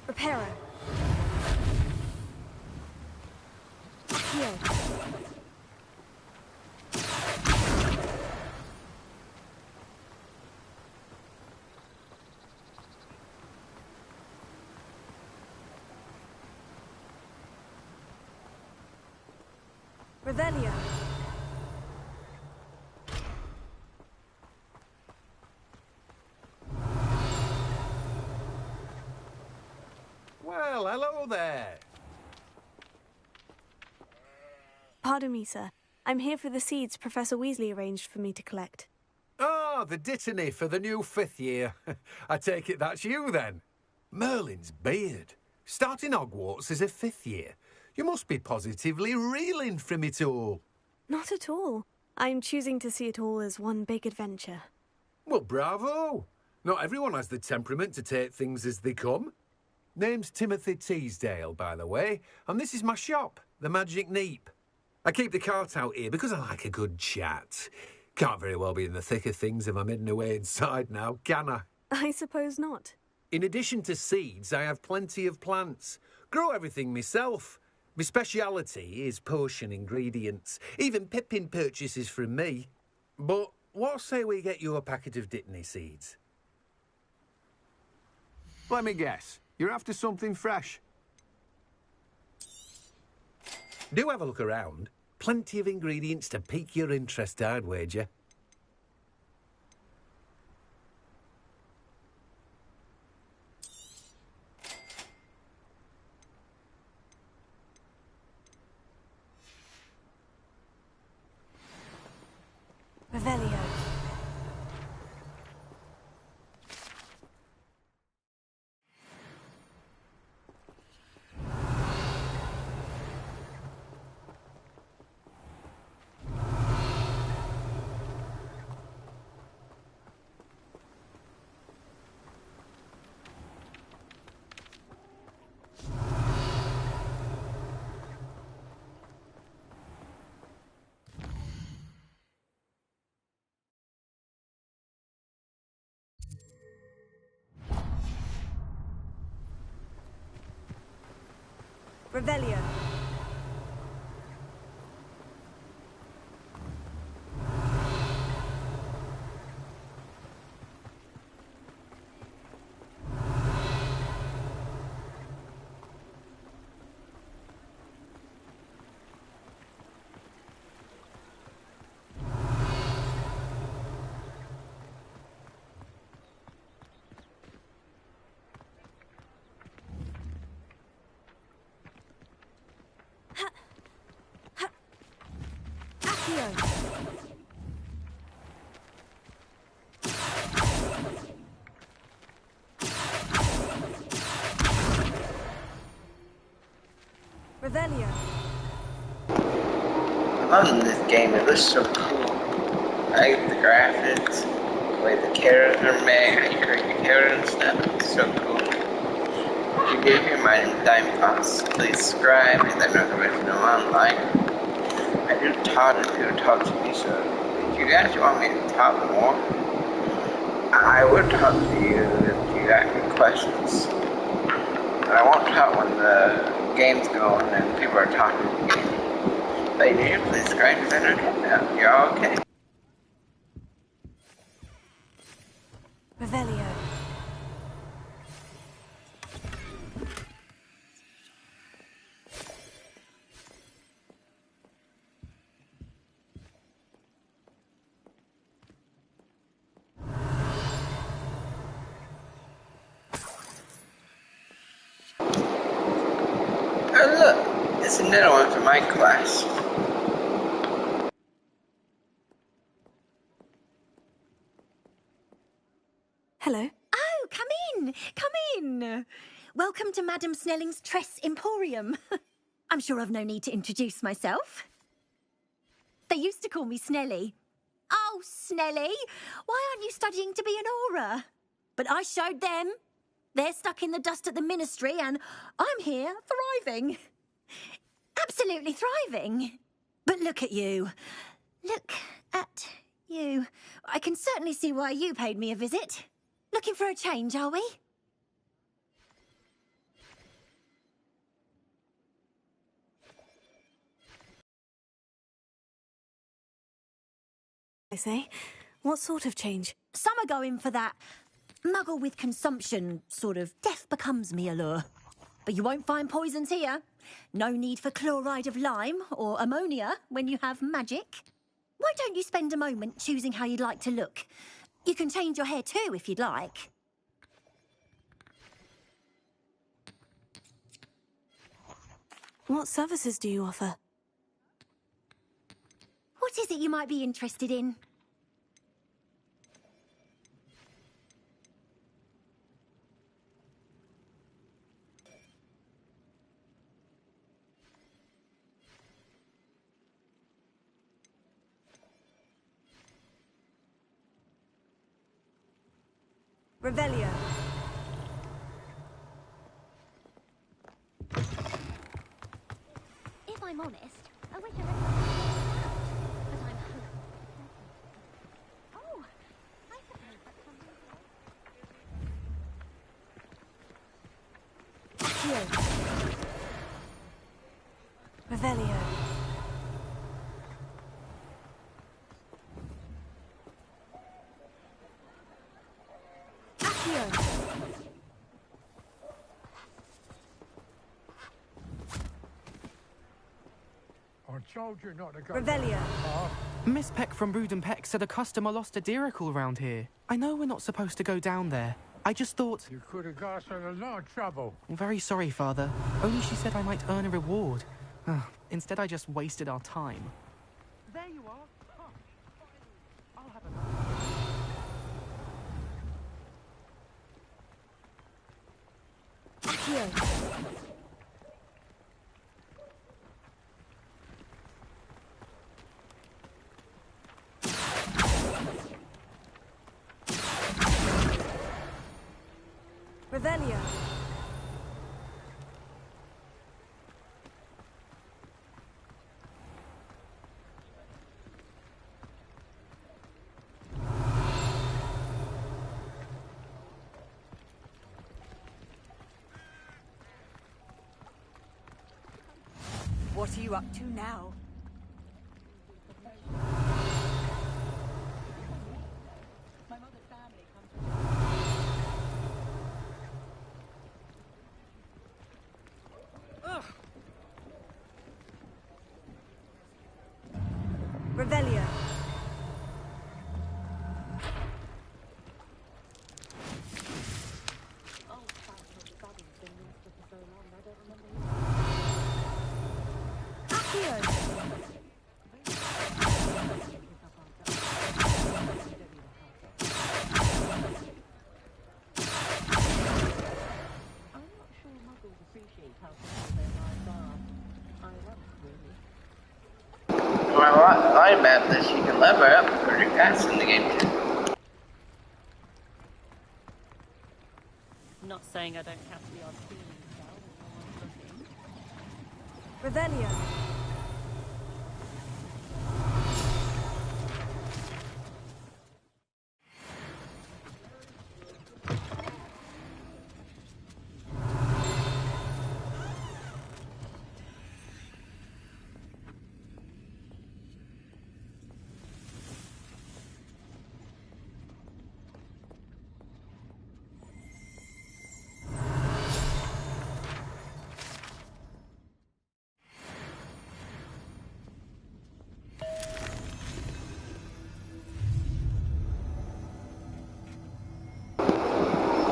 Reparo. Heal. Revelio. Well, hello there. Pardon me, sir. I'm here for the seeds Professor Weasley arranged for me to collect. Oh, the dittany for the new 5th year. I take it that's you, then. Merlin's beard. Starting Hogwarts as a 5th year. You must be positively reeling from it all. Not at all. I'm choosing to see it all as one big adventure. Well, bravo. Not everyone has the temperament to take things as they come. Name's Timothy Teasdale, by the way, and this is my shop, the Magic Neep. I keep the cart out here because I like a good chat. Can't very well be in the thick of things if I'm hidden away inside now, can I? I suppose not. In addition to seeds, I have plenty of plants. Grow everything myself. My speciality is potion ingredients. Even Pippin purchases from me. But what say we get you a packet of Dittany seeds? Let me guess. You're after something fresh. Do have a look around. Plenty of ingredients to pique your interest, I'd wager. Revelio. Revelio. Revelio. I'm loving this game, it looks so cool. I like the graphics, the way the characters are made, how you create your character and stuff, it's so cool. If you do hear my name is Dime Fox, please subscribe, hit that notification on like. I do talk to people talk to me, so if you guys want me to talk more, I would talk to you if you got any questions. But I won't talk when the game's going and people are talking to the game. But you do, please subscribe because I know you're all okay. Revelio. Oh look, it's another one from my class. Hello. Oh, come in, come in. Welcome to Madame Snelling's Tress Emporium. I'm sure I've no need to introduce myself. They used to call me Snelly. Oh, Snelly, why aren't you studying to be an aura? But I showed them. They're stuck in the dust at the ministry and I'm here thriving. Absolutely thriving. But look at you. Look at you. I can certainly see why you paid me a visit. Looking for a change, are we? I say, what sort of change? Some are going for that muggle with consumption, sort of death becomes me allure. But you won't find poisons here. No need for chloride of lime or ammonia when you have magic. Why don't you spend a moment choosing how you'd like to look? You can change your hair too if you'd like. What services do you offer? What is it you might be interested in? Revelio. If I'm honest, I wish I had but I'm hoping. Oh, I suppose that's something. Accio. Revelio. Accio. I told you not to go. Revelio. Miss Peck from Brood and Peck said a customer lost a deeracle around here. I know we're not supposed to go down there. I just thought... You could have got us in a lot of trouble. I'm very sorry, Father. Only she said I might earn a reward. Instead, I just wasted our time. There you are. Huh. I'll have Accio. Revelio. What are you up to now? My mother's family comes Ugh. Revelio. Well, I like about this, you can level up pretty fast in the game too. Not saying I don't have the odd feeling style when no one's looking. Revelio.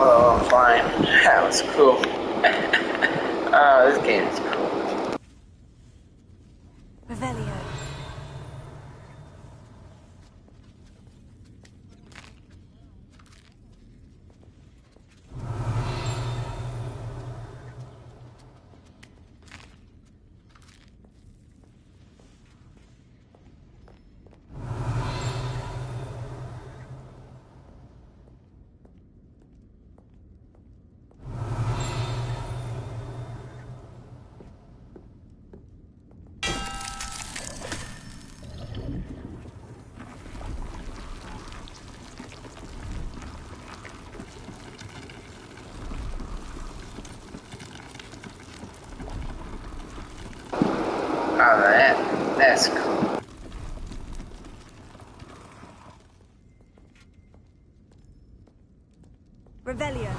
Oh, fine. That was cool. Oh, this game is cool. Revelio. Oh, that's cool. Revelio.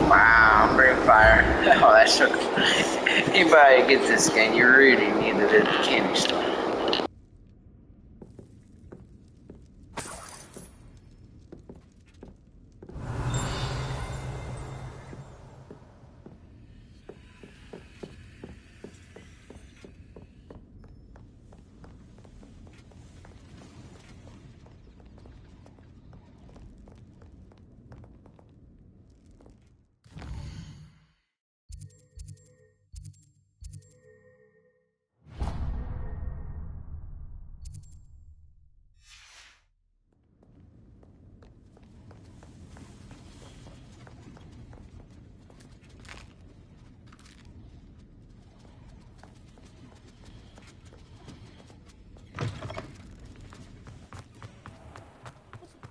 Wow, bring fire. Oh, that's so cool. Anybody who gets this game, you really need the candy store.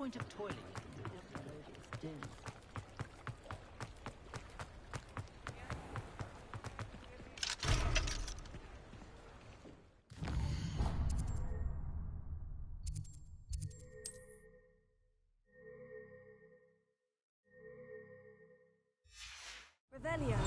point of toiling? Revelio.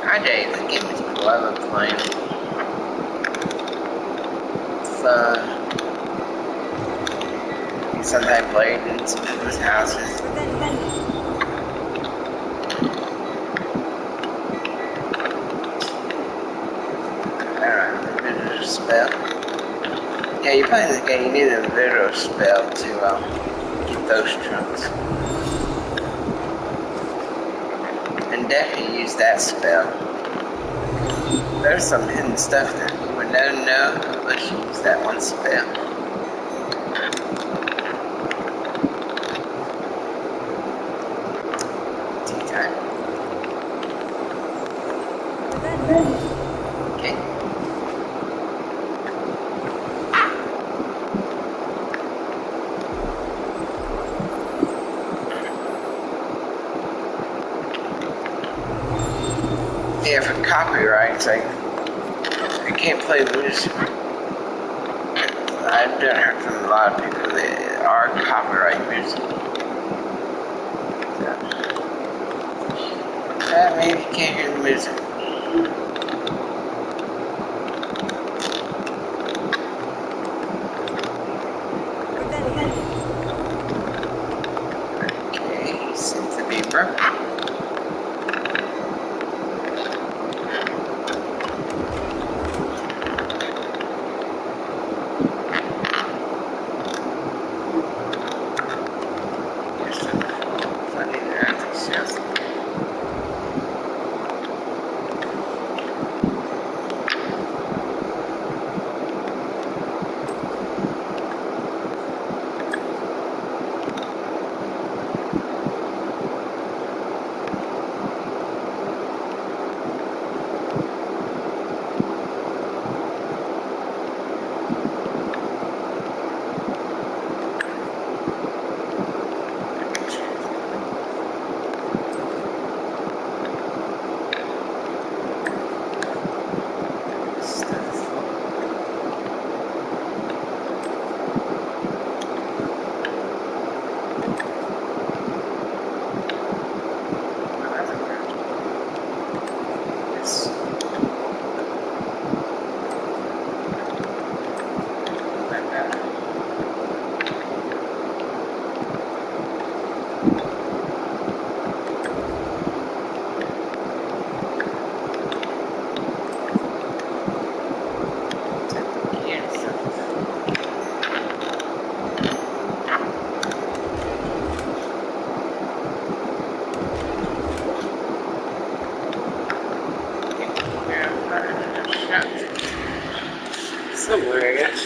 I dare the game is cool. I love playing. It's sometimes played in some people's houses. Alright, a bit of a spell. Yeah, you play this game, you need a bit of a spell to get those trunks. And definitely use that spell. There's some hidden stuff that you would never know unless you use that one spell. Tea time. Okay. Yeah, for copyrights, I can't play music. I've done heard from a lot of people that are copyright music. So, maybe you can't hear the music. Okay, seems to be broken. Somewhere, I guess.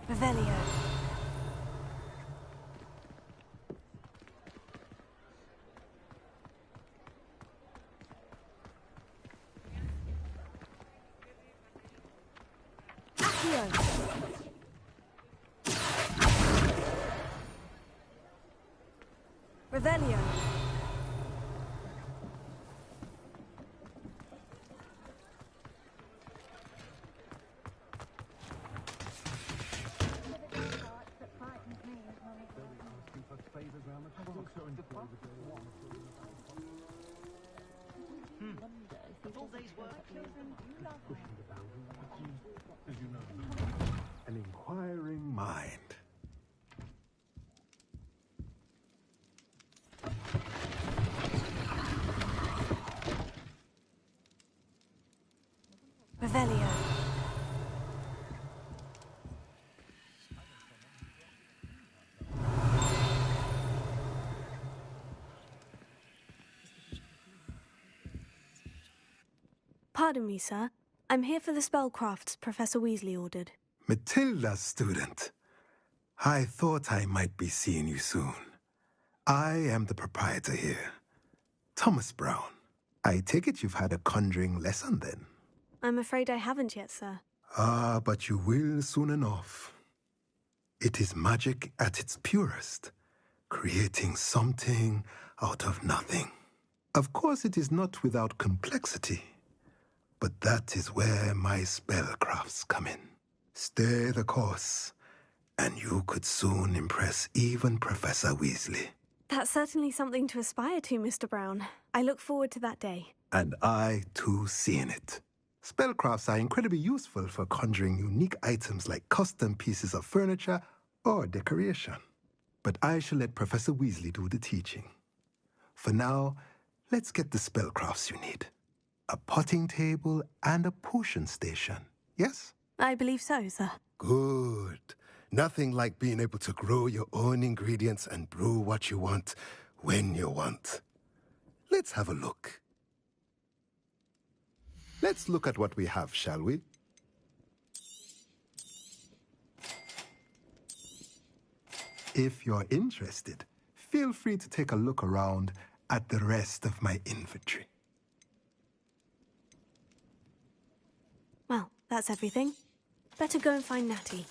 Revelio. Revelio. All day's work. An inquiring mind. Revelio. Pardon me, sir. I'm here for the spellcrafts Professor Weasley ordered. Matilda, student. I thought I might be seeing you soon. I am the proprietor here, Thomas Brown. I take it you've had a conjuring lesson then? I'm afraid I haven't yet, sir. Ah, but you will soon enough. It is magic at its purest, creating something out of nothing. Of course, it is not without complexity, but that is where my spellcrafts come in. Stay the course, and you could soon impress even Professor Weasley. That's certainly something to aspire to, Mr. Brown. I look forward to that day. And I, too, seeing it. Spellcrafts are incredibly useful for conjuring unique items like custom pieces of furniture or decoration. But I shall let Professor Weasley do the teaching. For now, let's get the spellcrafts you need. A potting table and a potion station, yes? I believe so, sir. Good. Nothing like being able to grow your own ingredients and brew what you want when you want. Let's have a look. Let's look at what we have, shall we? If you're interested, feel free to take a look around at the rest of my inventory. Well, that's everything. Better go and find Natty.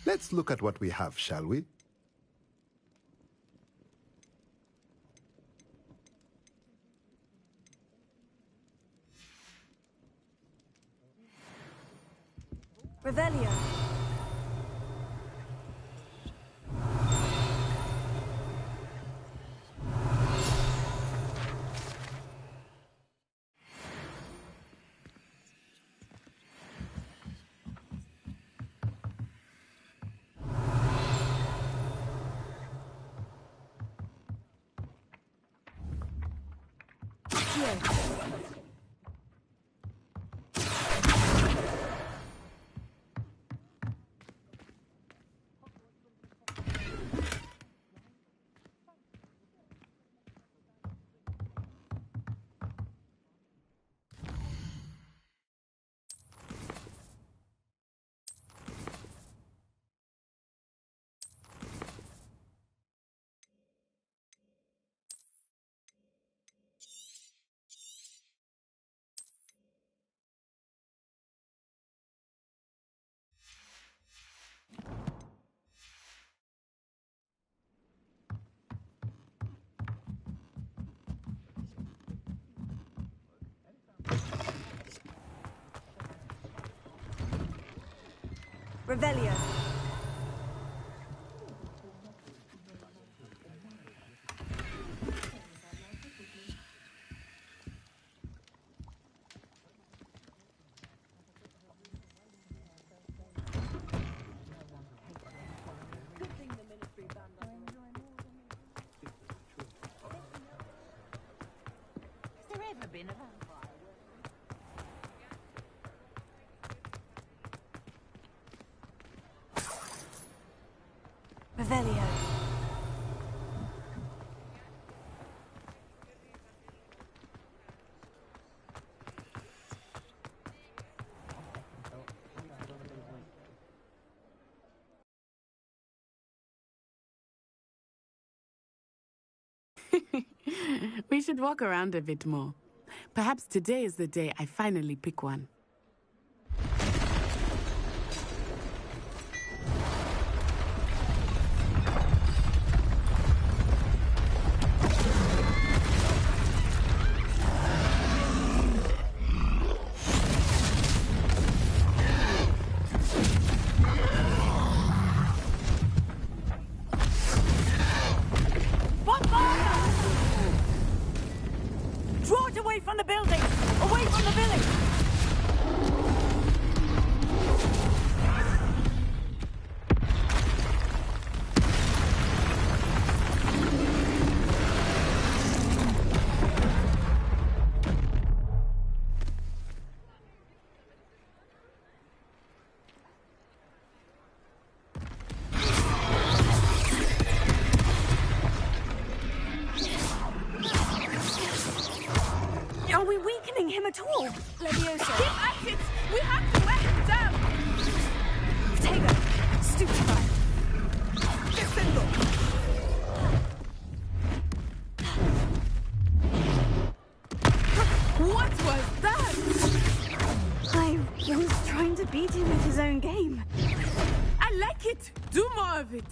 Let's look at what we have, shall we? Revelio. Revelio. Has there ever been a vampire? Revelio. We should walk around a bit more. Perhaps today is the day I finally pick one. Leviosa! Keep at it! We have to wear him down! Tego! Stupefy! Descendo! What was that? I was trying to beat him at his own game. I like it. Do more of it.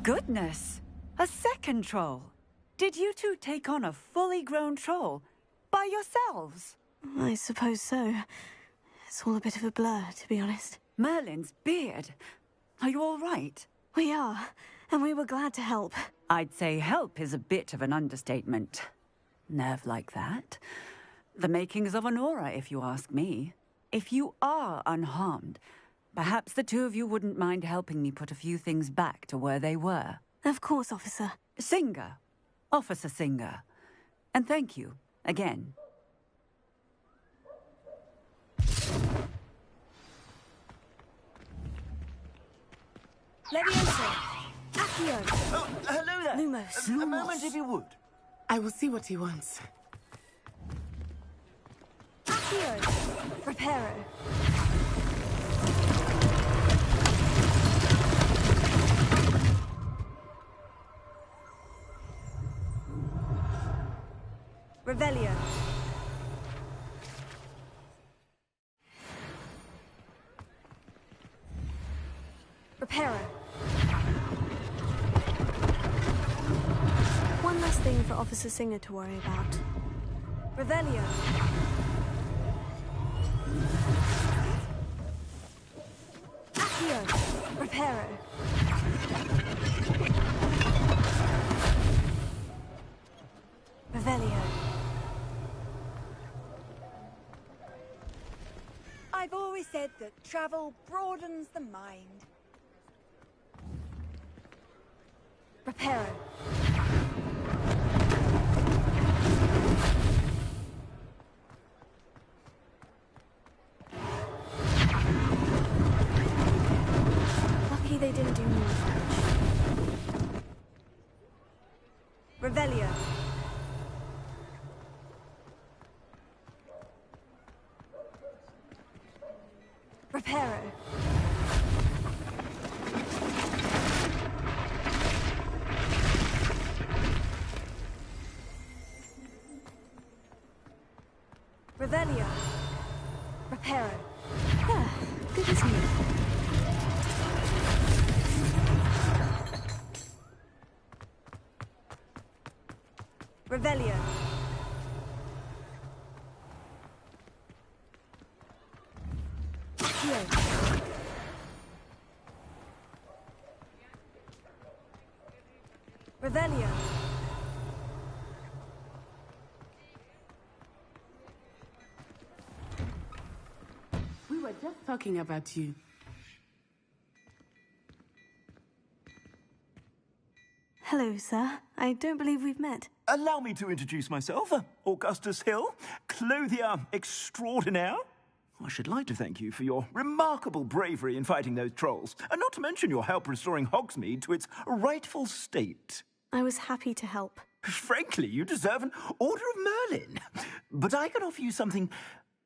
Goodness! A second troll! Did you two take on a fully grown troll? By yourselves? I suppose so. It's all a bit of a blur, to be honest. Merlin's beard! Are you all right? We are, and we were glad to help. I'd say help is a bit of an understatement. Nerve like that. The makings of an aura, if you ask me. If you are unharmed, perhaps the two of you wouldn't mind helping me put a few things back to where they were. Of course, officer. Singer. Officer Singer. And thank you, again. Leviosa! Accio! Oh, hello there! Lumos. A moment, if you would. I will see what he wants. Accio! Reparo. Revelio. Reparo. One less thing for Officer Singer to worry about. Revelio. Accio. Reparo. Revelio. I've always said that travel broadens the mind. Reparo. Lucky they didn't do more damage. Revelio. Reparo. Revelio. Reparo. Ah, good as new. Revelio. Accio. Revelio. We were just talking about you. Hello, sir. I don't believe we've met. Allow me to introduce myself. Augustus Hill, clothier extraordinaire. I should like to thank you for your remarkable bravery in fighting those trolls, and not to mention your help restoring Hogsmeade to its rightful state. I was happy to help. Frankly, you deserve an Order of Merlin. But I can offer you something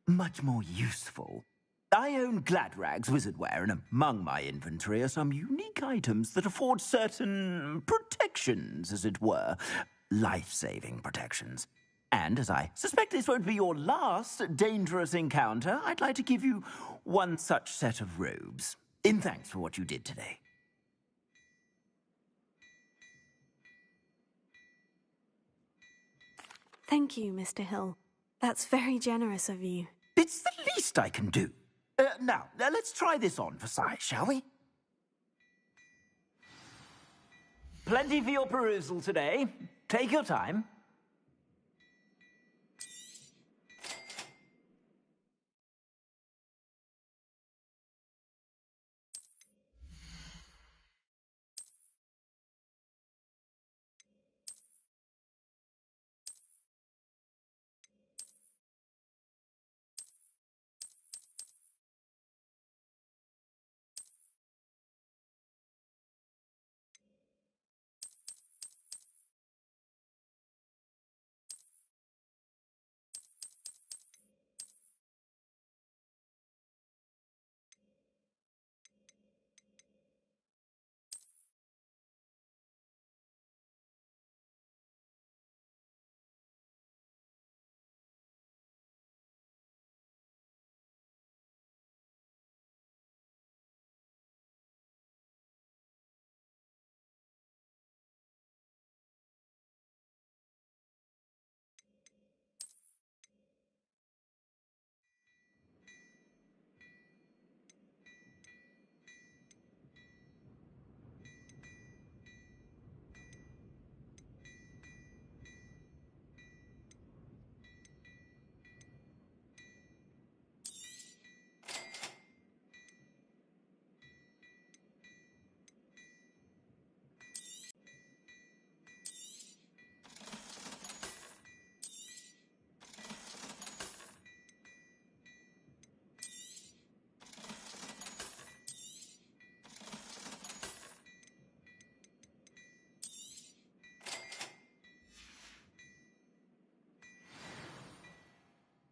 much more useful. I own Gladrag's wizardware, and among my inventory are some unique items that afford certain protections, as it were. Life-saving protections. And as I suspect this won't be your last dangerous encounter, I'd like to give you one such set of robes, in thanks for what you did today. Thank you, Mr. Hill. That's very generous of you. It's the least I can do. Now, let's try this on for size, shall we? Plenty for your perusal today. Take your time.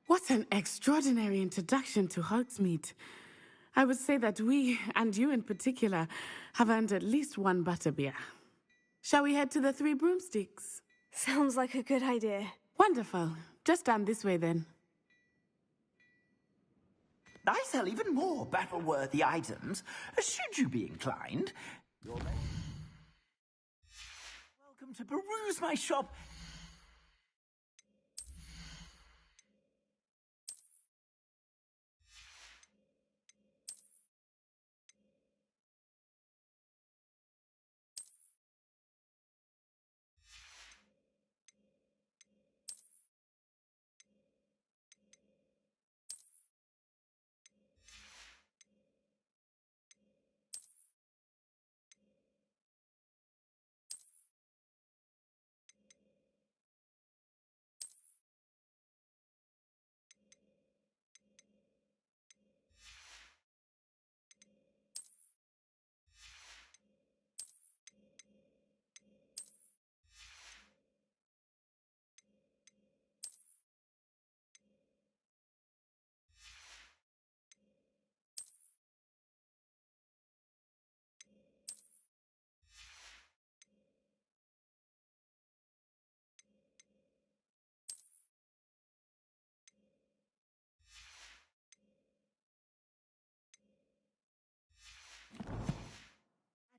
What an extraordinary introduction to Hogsmeade. I would say that we, and you in particular, have earned at least one butterbeer. Shall we head to the Three Broomsticks? Sounds like a good idea. Wonderful. Just down this way then. I sell even more battle-worthy items, should you be inclined. You're welcome to peruse my shop.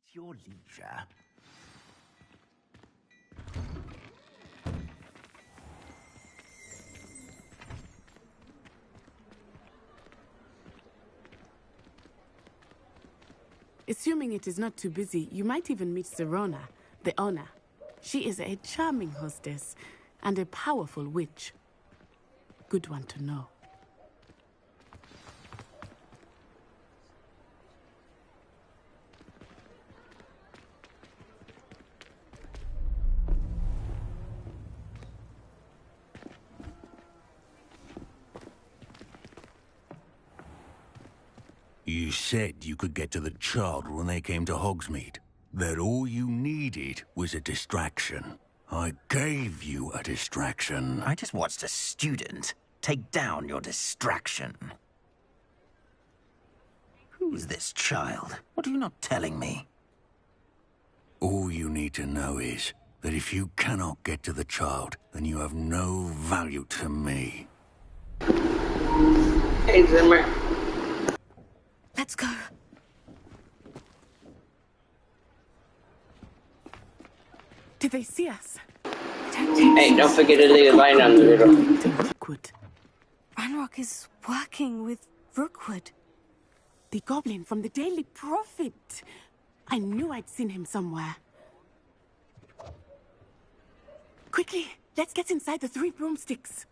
At your leisure. Assuming it is not too busy, you might even meet Serona, the owner. She is a charming hostess and a powerful witch. Good one to know. You said you could get to the child when they came to Hogsmeade. That all you needed was a distraction. I gave you a distraction. I just watched a student take down your distraction. Who is this child? What are you not telling me? All you need to know is that if you cannot get to the child, then you have no value to me. Hey, Zimmer. Let's go. Did they see us? Hey, don't forget to leave a line on the riddle. Ranrock is working with Rookwood. The goblin from the Daily Prophet. I knew I'd seen him somewhere. Quickly, let's get inside the 3 broomsticks.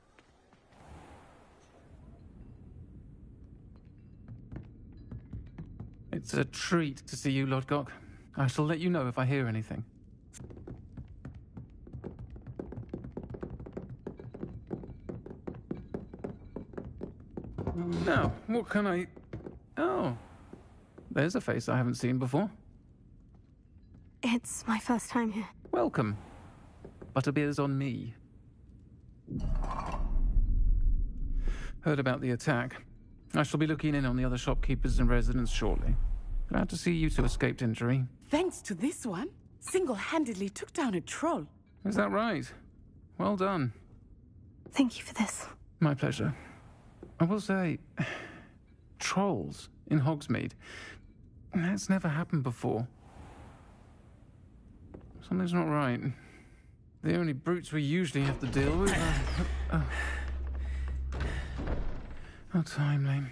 It's a treat to see you, Lodgok. I shall let you know if I hear anything. Now, what can I... Oh, there's a face I haven't seen before. It's my first time here. Welcome. Butterbeer's on me. Heard about the attack. I shall be looking in on the other shopkeepers and residents shortly. Glad to see you two escaped injury. Thanks to this one, single-handedly took down a troll. Is that right? Well done. Thank you for this. My pleasure. I will say, trolls in Hogsmeade. That's never happened before. Something's not right. The only brutes we usually have to deal with are... How timely.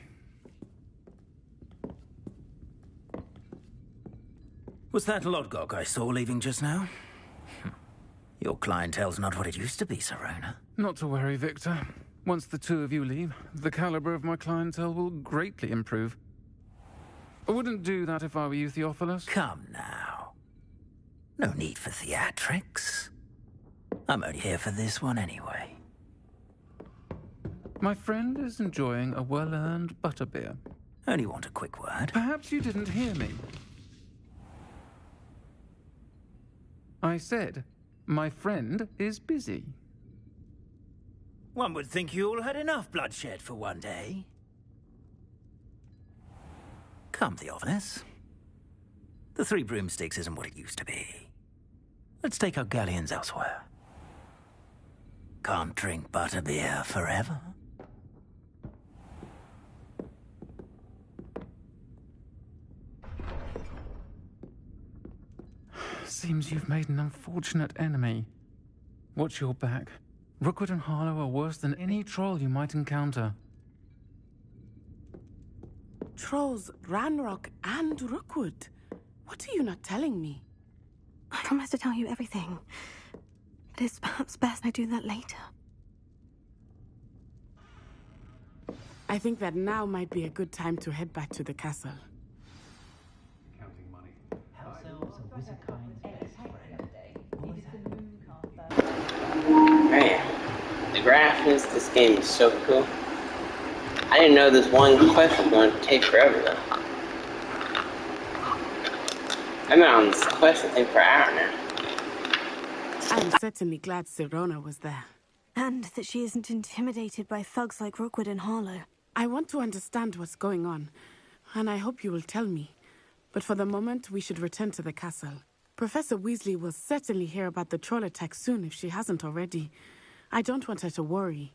Was that Lodgok I saw leaving just now? Your clientele's not what it used to be, Serona. Not to worry, Victor. Once the two of you leave, the caliber of my clientele will greatly improve. I wouldn't do that if I were you, Theophilus. Come now. No need for theatrics. I'm only here for this one anyway. My friend is enjoying a well-earned butterbeer. Only want a quick word. Perhaps you didn't hear me. I said, my friend is busy. One would think you all had enough bloodshed for one day. Come, Theophilus. The 3 broomsticks isn't what it used to be. Let's take our galleons elsewhere. Can't drink butterbeer forever. Seems you've made an unfortunate enemy. Watch your back. Rookwood and Harlow are worse than any troll you might encounter. Trolls, Ranrock, and Rookwood. What are you not telling me? I promise to tell you everything. But it's perhaps best I do that later. I think that now might be a good time to head back to the castle. Man, the graphics, this game is so cool. I didn't know this one quest was going to take forever though. I've been on this quest I think for an hour now. I'm certainly glad Serona was there. And that she isn't intimidated by thugs like Rookwood and Harlow. I want to understand what's going on, and I hope you will tell me. But for the moment, we should return to the castle. Professor Weasley will certainly hear about the troll attack soon if she hasn't already. I don't want her to worry.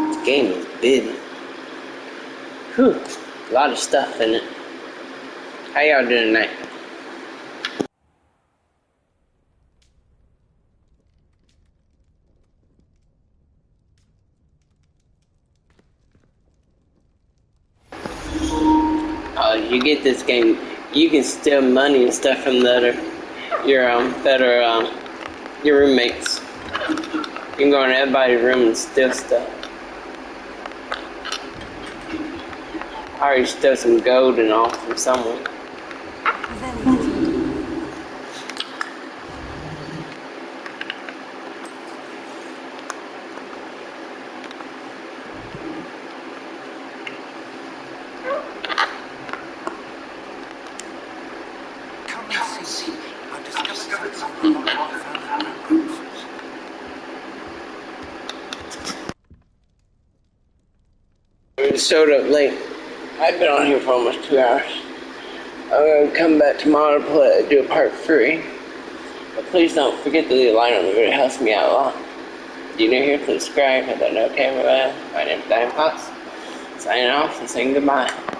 This game is big. Whew, a lot of stuff in it. How y'all doing tonight? You get this game, you can steal money and stuff from your roommates. You can go in everybody's room and steal stuff. I already stole some gold and all from someone. It showed up late. I've been on here for almost 2 hours. I'm going to come back tomorrow to do a part 3. But please don't forget to leave a like on the video. It helps me out a lot. If you're new here, please subscribe. Hit that notification bell. My name is Diamond Potts. Signing off and saying goodbye.